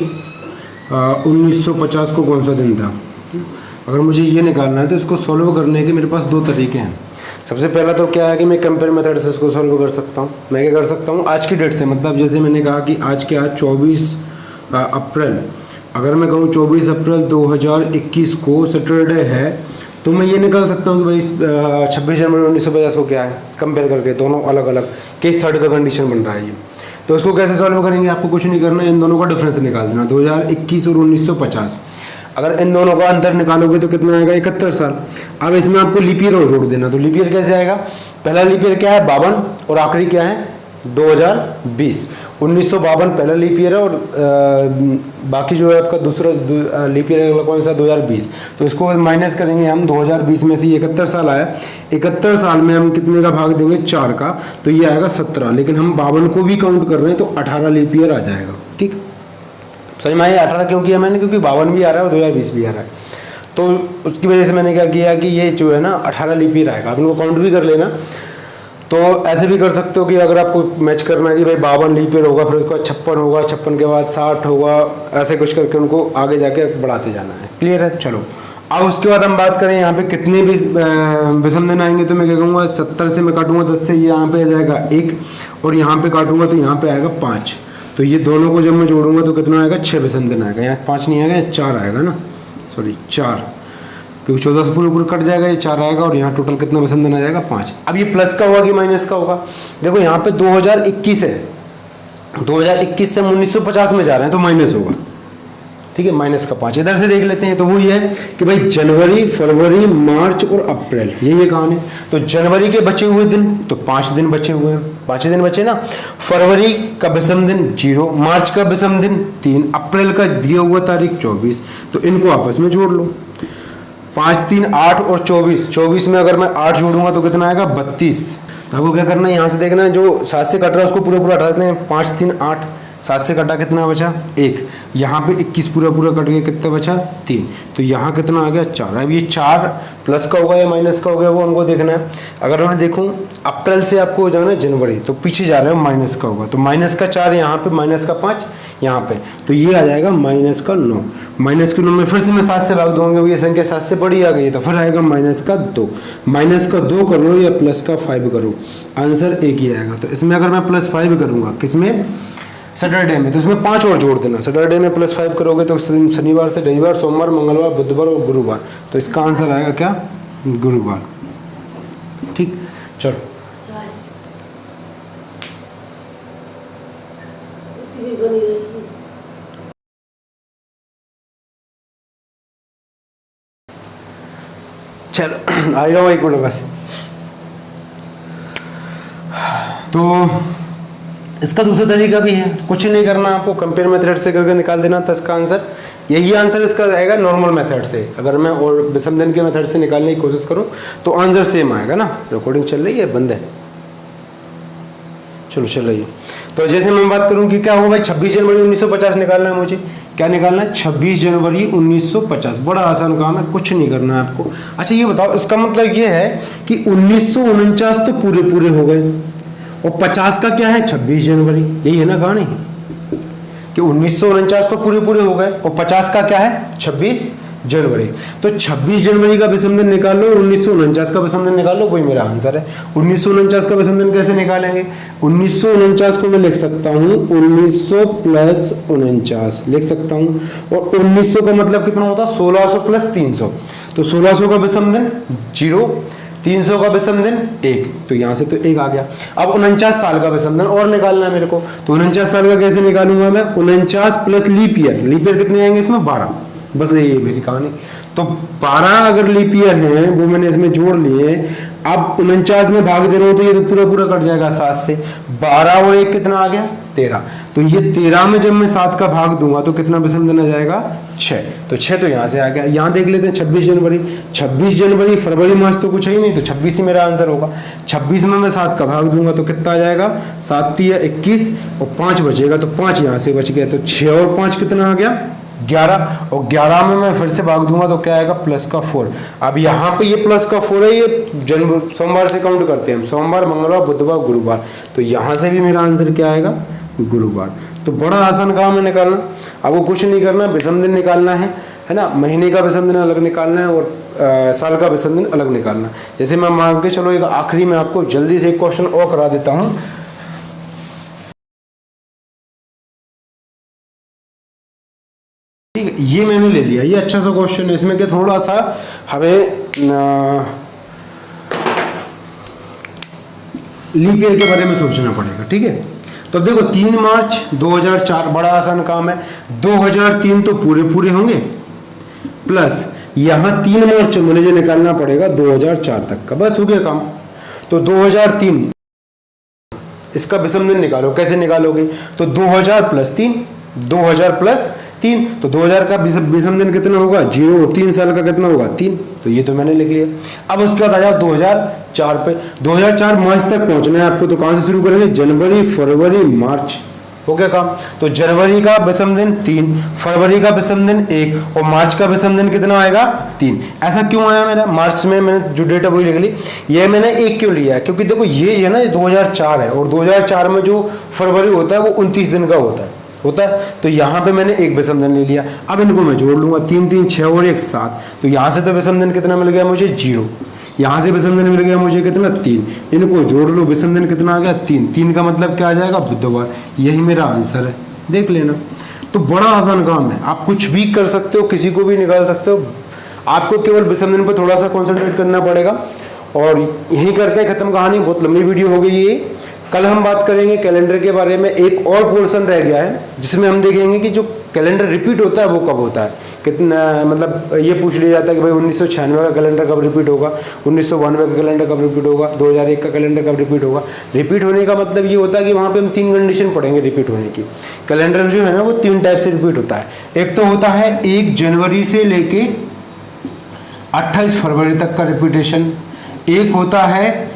1950 को कौन सा दिन था? अगर मुझे ये निकालना है तो इसको सॉल्व करने के मेरे पास 2 तरीके हैं। सबसे पहला तो क्या है कि मैं कंपेयर मेथड से इसको सॉल्व कर सकता हूँ। मैं क्या कर सकता हूँ? आज की डेट से, मतलब जैसे मैंने कहा कि आज के आज 24 अप्रैल, अगर मैं कहूँ 24 अप्रैल 2021 को सैटरडे है तो मैं ये निकाल सकता हूँ कि भाई 26 जनवरी 1950 को क्या है, कंपेयर करके दोनों अलग अलग केस थर्ड का कंडीशन बन रहा है ये। तो इसको कैसे सॉल्व करेंगे? आपको कुछ नहीं करना है, इन दोनों का डिफरेंस निकाल देना। 2021 और 1950, अगर इन दोनों का अंतर निकालोगे तो कितना आएगा? 71 साल। अब इसमें आपको लीप ईयर और जोड़ देना। तो लीप ईयर कैसे आएगा? पहला लीप ईयर क्या है? 52, और आखिरी क्या है? 2020। 1952 पहला लीप ईयर है और बाकी जो है आपका दूसरा लीप ईयर अगला कौन सा 2020। तो इसको माइनस करेंगे हम, 2020 में से 71 साल आया, 71 साल में हम कितने का भाग देंगे 4 का, तो ये आएगा 17। लेकिन हम 52 को भी काउंट कर रहे हैं तो 18 लीप ईयर आ जाएगा। ठीक, समझ में आया 18 क्यों किया मैंने, क्योंकि 52 भी आ रहा है और 2020 भी आ रहा है, तो उसकी वजह से मैंने क्या किया कि ये जो है ना 18 लीप ईयर आएगा। आप इनको काउंट भी कर लेना। तो ऐसे भी कर सकते हो कि अगर आपको मैच करना है कि भाई 52 लीप ईयर होगा, फिर उसके बाद 56 होगा, 56 के बाद 60 होगा, ऐसे कुछ करके उनको आगे जाके बढ़ाते जाना है। क्लियर है? चलो अब उसके बाद हम बात करें यहाँ पे कितने भी विषम दिन आएंगे, तो मैं क्या कहूँगा 70 से मैं काटूंगा 10 से, ये यहाँ पे आ जाएगा 1 और यहाँ पे काटूंगा तो यहाँ पे आएगा 5। तो ये दोनों को जब मैं जोड़ूंगा तो कितना आएगा 6 विषम दिन आएगा। यहाँ 5 नहीं आएगा, 4 आएगा ना, सॉरी 4, क्योंकि 14 से पूरे कट जाएगा, ये 4 आएगा और यहाँ टोटल कितना विषम दिन आ जाएगा 5। अब ये प्लस का होगा कि माइनस का होगा? देखो यहाँ पे 2021 है, 2021 से हम 1950 में जा रहे हैं तो माइनस होगा। ठीक है, माइनस का 5 इधर से देख लेते हैं। तो वो ये है कि भाई जनवरी, फरवरी, मार्च और अप्रैल, ये कहानी। तो जनवरी के बचे हुए दिन तो 5 दिन बचे हुए हैं, 5 दिन बचे ना। फरवरी का विषम दिन 0, मार्च का विषम दिन 3, अप्रैल का दिया हुआ तारीख 24। तो इनको आपस में जोड़ लो, 5 3 8 और 24, 24 में अगर मैं 8 जोड़ूंगा तो कितना आएगा 32। तो आपको क्या करना है, यहाँ से देखना है जो 7 से कट रहा है उसको पूरा हटा देते हैं। 5 3 8, 7 से कटा कितना बचा 1, यहाँ पे 21 पूरा कट गया, कितना बचा 3। तो यहाँ कितना आ गया 4। अब ये 4 प्लस का होगा या माइनस का होगा वो हमको देखना है। अगर मैं देखूँ अप्रैल से आपको हो जाना है जनवरी, तो पीछे जा रहे हो माइनस का होगा, तो माइनस का 4 यहाँ पे, माइनस का 5 यहाँ पे, तो ये आ जाएगा माइनस का 9। माइनस के 9 में फिर से मैं 7 से भाग दूंगा, ये संख्या 7 से बड़ी आ गई, तो फिर आएगा माइनस का 2। माइनस का 2 कर लो या प्लस का 5 करो, आंसर एक ही आएगा। तो इसमें अगर मैं प्लस 5 करूँगा किसमें, सैटरडे में, तो इसमें 5 और जोड़ देना। सैटरडे में प्लस 5 करोगे तो शनिवार से रविवार, सोमवार, मंगलवार, बुधवार और गुरुवार, तो इसका आंसर आएगा क्या, गुरुवार। ठीक, चलो चलो आ जाओ एक मिनट बस। तो इसका दूसरा तरीका भी है, कुछ नहीं करना आपको, कंपेयर मेथड से करके निकाल देना था इसका आंसर। यही आंसर इसका आएगा नॉर्मल मेथड से। अगर मैं और विषम दिन के मेथड से निकालने की कोशिश करूं तो आंसर सेम आएगा ना। रिकॉर्डिंग चल रही है, बंद है, चलो चल रही है। तो जैसे मैं बात करूं कि क्या होगा भाई, 26 जनवरी 1950 निकालना है मुझे। क्या निकालना है, 26 जनवरी 1950। बड़ा आसान काम है, कुछ नहीं करना है आपको। अच्छा ये बताओ, इसका मतलब ये है कि 1949 तो पूरे हो गए और 50 का क्या है 26 जनवरी, यही है ना कहानी कि 1949 तो पूरे हो गए और 50 का क्या है 26 जनवरी। तो 26 जनवरी का विषम दिन निकाल लो, 1949 का विषम दिन निकाल लो, वही मेरा आंसर है। 1949 का विषम दिन कैसे निकालेंगे, 1949 को मैं लिख सकता हूँ 1900 प्लस 49 लिख सकता हूँ, और 1900 का मतलब कितना होता है 1600 प्लस 300। तो 1600 का विषम दिन 0, 300 का विषम दिन 1, तो यहाँ से तो 1 आ गया। अब 49 साल का विषम दिन और निकालना है मेरे को, तो 49 साल का कैसे निकालूंगा मैं, 49 प्लस लीप ईयर कितने आएंगे इसमें 12, बस यही है मेरी कहानी। तो 12 अगर लीप ईयर है वो मैंने इसमें जोड़ लिए। अब 49 में भाग दे रहा हूँ तो ये तो पूरा कट जाएगा 7 से, 12 और 1 कितना आ गया 13। तो ये 13 में जब मैं 7 का भाग दूंगा तो कितना विषम दिन आ जाएगा 6। तो 6 तो यहाँ से आ गया। यहाँ देख लेते हैं 26 जनवरी, 26 जनवरी, फरवरी मार्च तो कुछ है ही नहीं, तो 26 ही मेरा आंसर होगा। 26 में मैं 7 का भाग दूंगा तो कितना आ जाएगा 7 या 21 और 5 बचेगा, तो 5 यहाँ से बच गया। तो 6 और 5 कितना आ गया 11, और 11 में मैं फिर से भाग दूंगा तो क्या आएगा प्लस का 4। अब यहाँ पे ये प्लस का 4 है, ये सोमवार से काउंट करते हैं हम, सोमवार, मंगलवार, बुधवार, गुरुवार, तो यहाँ से भी मेरा आंसर क्या आएगा गुरुवार। तो बड़ा आसान काम है निकालना, आपको कुछ नहीं करना, विषम दिन निकालना है ना। महीने का विषम दिन अलग निकालना है और साल का विषम दिन अलग निकालना है। जैसे मैं मान के चलो एक आखिरी में आपको जल्दी से एक क्वेश्चन और करा देता हूँ। ठीक है, ये मैंने ले लिया, ये अच्छा सा क्वेश्चन है। इसमें क्या थोड़ा सा हमें लीप ईयर के बारे में सोचना पड़ेगा। ठीक है, तो देखो 3 मार्च 2004, बड़ा आसान काम है। 2003 तो पूरे होंगे, प्लस यहाँ 3 मार्च मुझे जो निकालना पड़ेगा 2004 तक का, बस हो गया काम। तो 2003 इसका विषम दिन निकालो। कैसे निकालोगे? तो 2000 प्लस 3, 2000 प्लस 3, तो 2000 का विषम दिन कितना होगा? 0। 3 साल का कितना होगा? 3। तो ये तो मैंने लिख लिया। अब उसके बाद आ जाओ 2004 पे। 2004 मार्च तक पहुंचना है आपको, तो कहां से शुरू करेंगे? जनवरी, फरवरी, मार्च। हो गया काम। तो जनवरी का विषम दिन 3, फरवरी का विषम दिन 1 और मार्च का विषम दिन कितना आएगा? 3। ऐसा क्यों आया मेरा? मार्च में मैंने जो डेट है वही लिख ली। ये मैंने 1 क्यों लिया है? क्योंकि देखो ये है ना, ये 2004 है और 2004 में जो फरवरी होता है वो 29 दिन का होता है। तो यहाँ पे मैंने एक विषम दिन ले लिया। अब इनको मैं जोड़ लूंगा, 3 3 6 और 1 7। तो यहाँ से तो विषम दिन कितना मिल गया मुझे? 0। यहाँ से विषम दिन मिल गया मुझे कितना? 3। इनको जोड़ लो, विषम दिन कितना आ गया? 3। 3 का मतलब क्या आ जाएगा? बुधवार। यही मेरा आंसर है, देख लेना। तो बड़ा आसान काम है, आप कुछ भी कर सकते हो, किसी को भी निकाल सकते हो। आपको केवल विषम दिन पर थोड़ा सा कॉन्सेंट्रेट करना पड़ेगा। और यही करते हैं खत्म कहानी। बहुत लंबी वीडियो हो गई ये। कल हम बात करेंगे कैलेंडर के बारे में। एक और पोर्शन रह गया है जिसमें हम देखेंगे कि जो कैलेंडर रिपीट होता है वो कब होता है। कितना मतलब ये पूछ लिया जाता है कि भाई 1996 का कैलेंडर कब रिपीट होगा, 1992 का कैलेंडर कब रिपीट होगा, 2001 का कैलेंडर कब रिपीट होगा। रिपीट होने का मतलब ये होता है कि वहाँ पे हम 3 कंडीशन पढ़ेंगे रिपीट होने की। कैलेंडर जो है ना वो 3 टाइप से रिपीट होता है। एक तो होता है 1 जनवरी से लेके 28 फरवरी तक का रिपीटेशन। एक होता है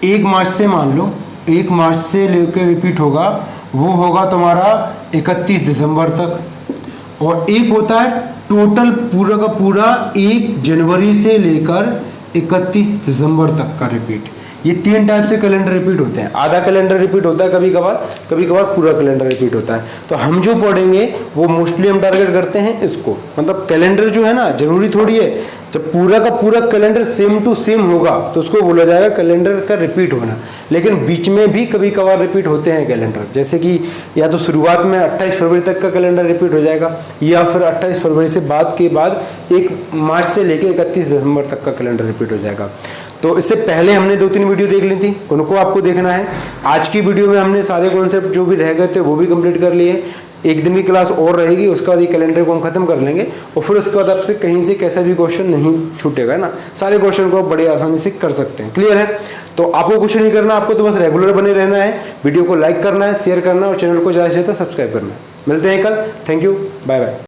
1 मार्च से, मान लो 1 मार्च से लेकर रिपीट होगा, वो होगा तुम्हारा 31 दिसंबर तक। और एक होता है टोटल पूरा का पूरा 1 जनवरी से लेकर 31 दिसंबर तक का रिपीट। ये 3 टाइप से कैलेंडर रिपीट होते हैं। आधा कैलेंडर रिपीट होता है कभी कभार पूरा कैलेंडर रिपीट होता है। तो हम जो पढ़ेंगे वो मोस्टली हम टारगेट करते हैं इसको। मतलब कैलेंडर जो है ना, जरूरी थोड़ी है जब पूरा का पूरा कैलेंडर सेम टू सेम होगा तो उसको बोला जाएगा कैलेंडर का रिपीट होना। लेकिन बीच में भी कभी कभार रिपीट होते हैं कैलेंडर, जैसे कि या तो शुरुआत में 28 फरवरी तक का कैलेंडर रिपीट हो जाएगा, या फिर 28 फरवरी से बाद के बाद 1 मार्च से लेकर 31 दिसंबर तक का कैलेंडर रिपीट हो जाएगा। तो इससे पहले हमने 2-3 वीडियो देख ली थी, उनको आपको देखना है। आज की वीडियो में हमने सारे कॉन्सेप्ट जो भी रह गए थे वो भी कंप्लीट कर लिए। एक दिन की क्लास और रहेगी, उसके बाद ये कैलेंडर को हम खत्म कर लेंगे और फिर उसके बाद आपसे कहीं से कैसा भी क्वेश्चन नहीं छूटेगा ना। सारे क्वेश्चन को आप बड़े आसानी से कर सकते हैं। क्लियर है? तो आपको कुछ नहीं करना, आपको तो बस रेगुलर बने रहना है। वीडियो को लाइक करना है, शेयर करना है और चैनल को ज़्यादा से ज़्यादा सब्सक्राइब करना है। मिलते हैं कल। Thank you, bye bye.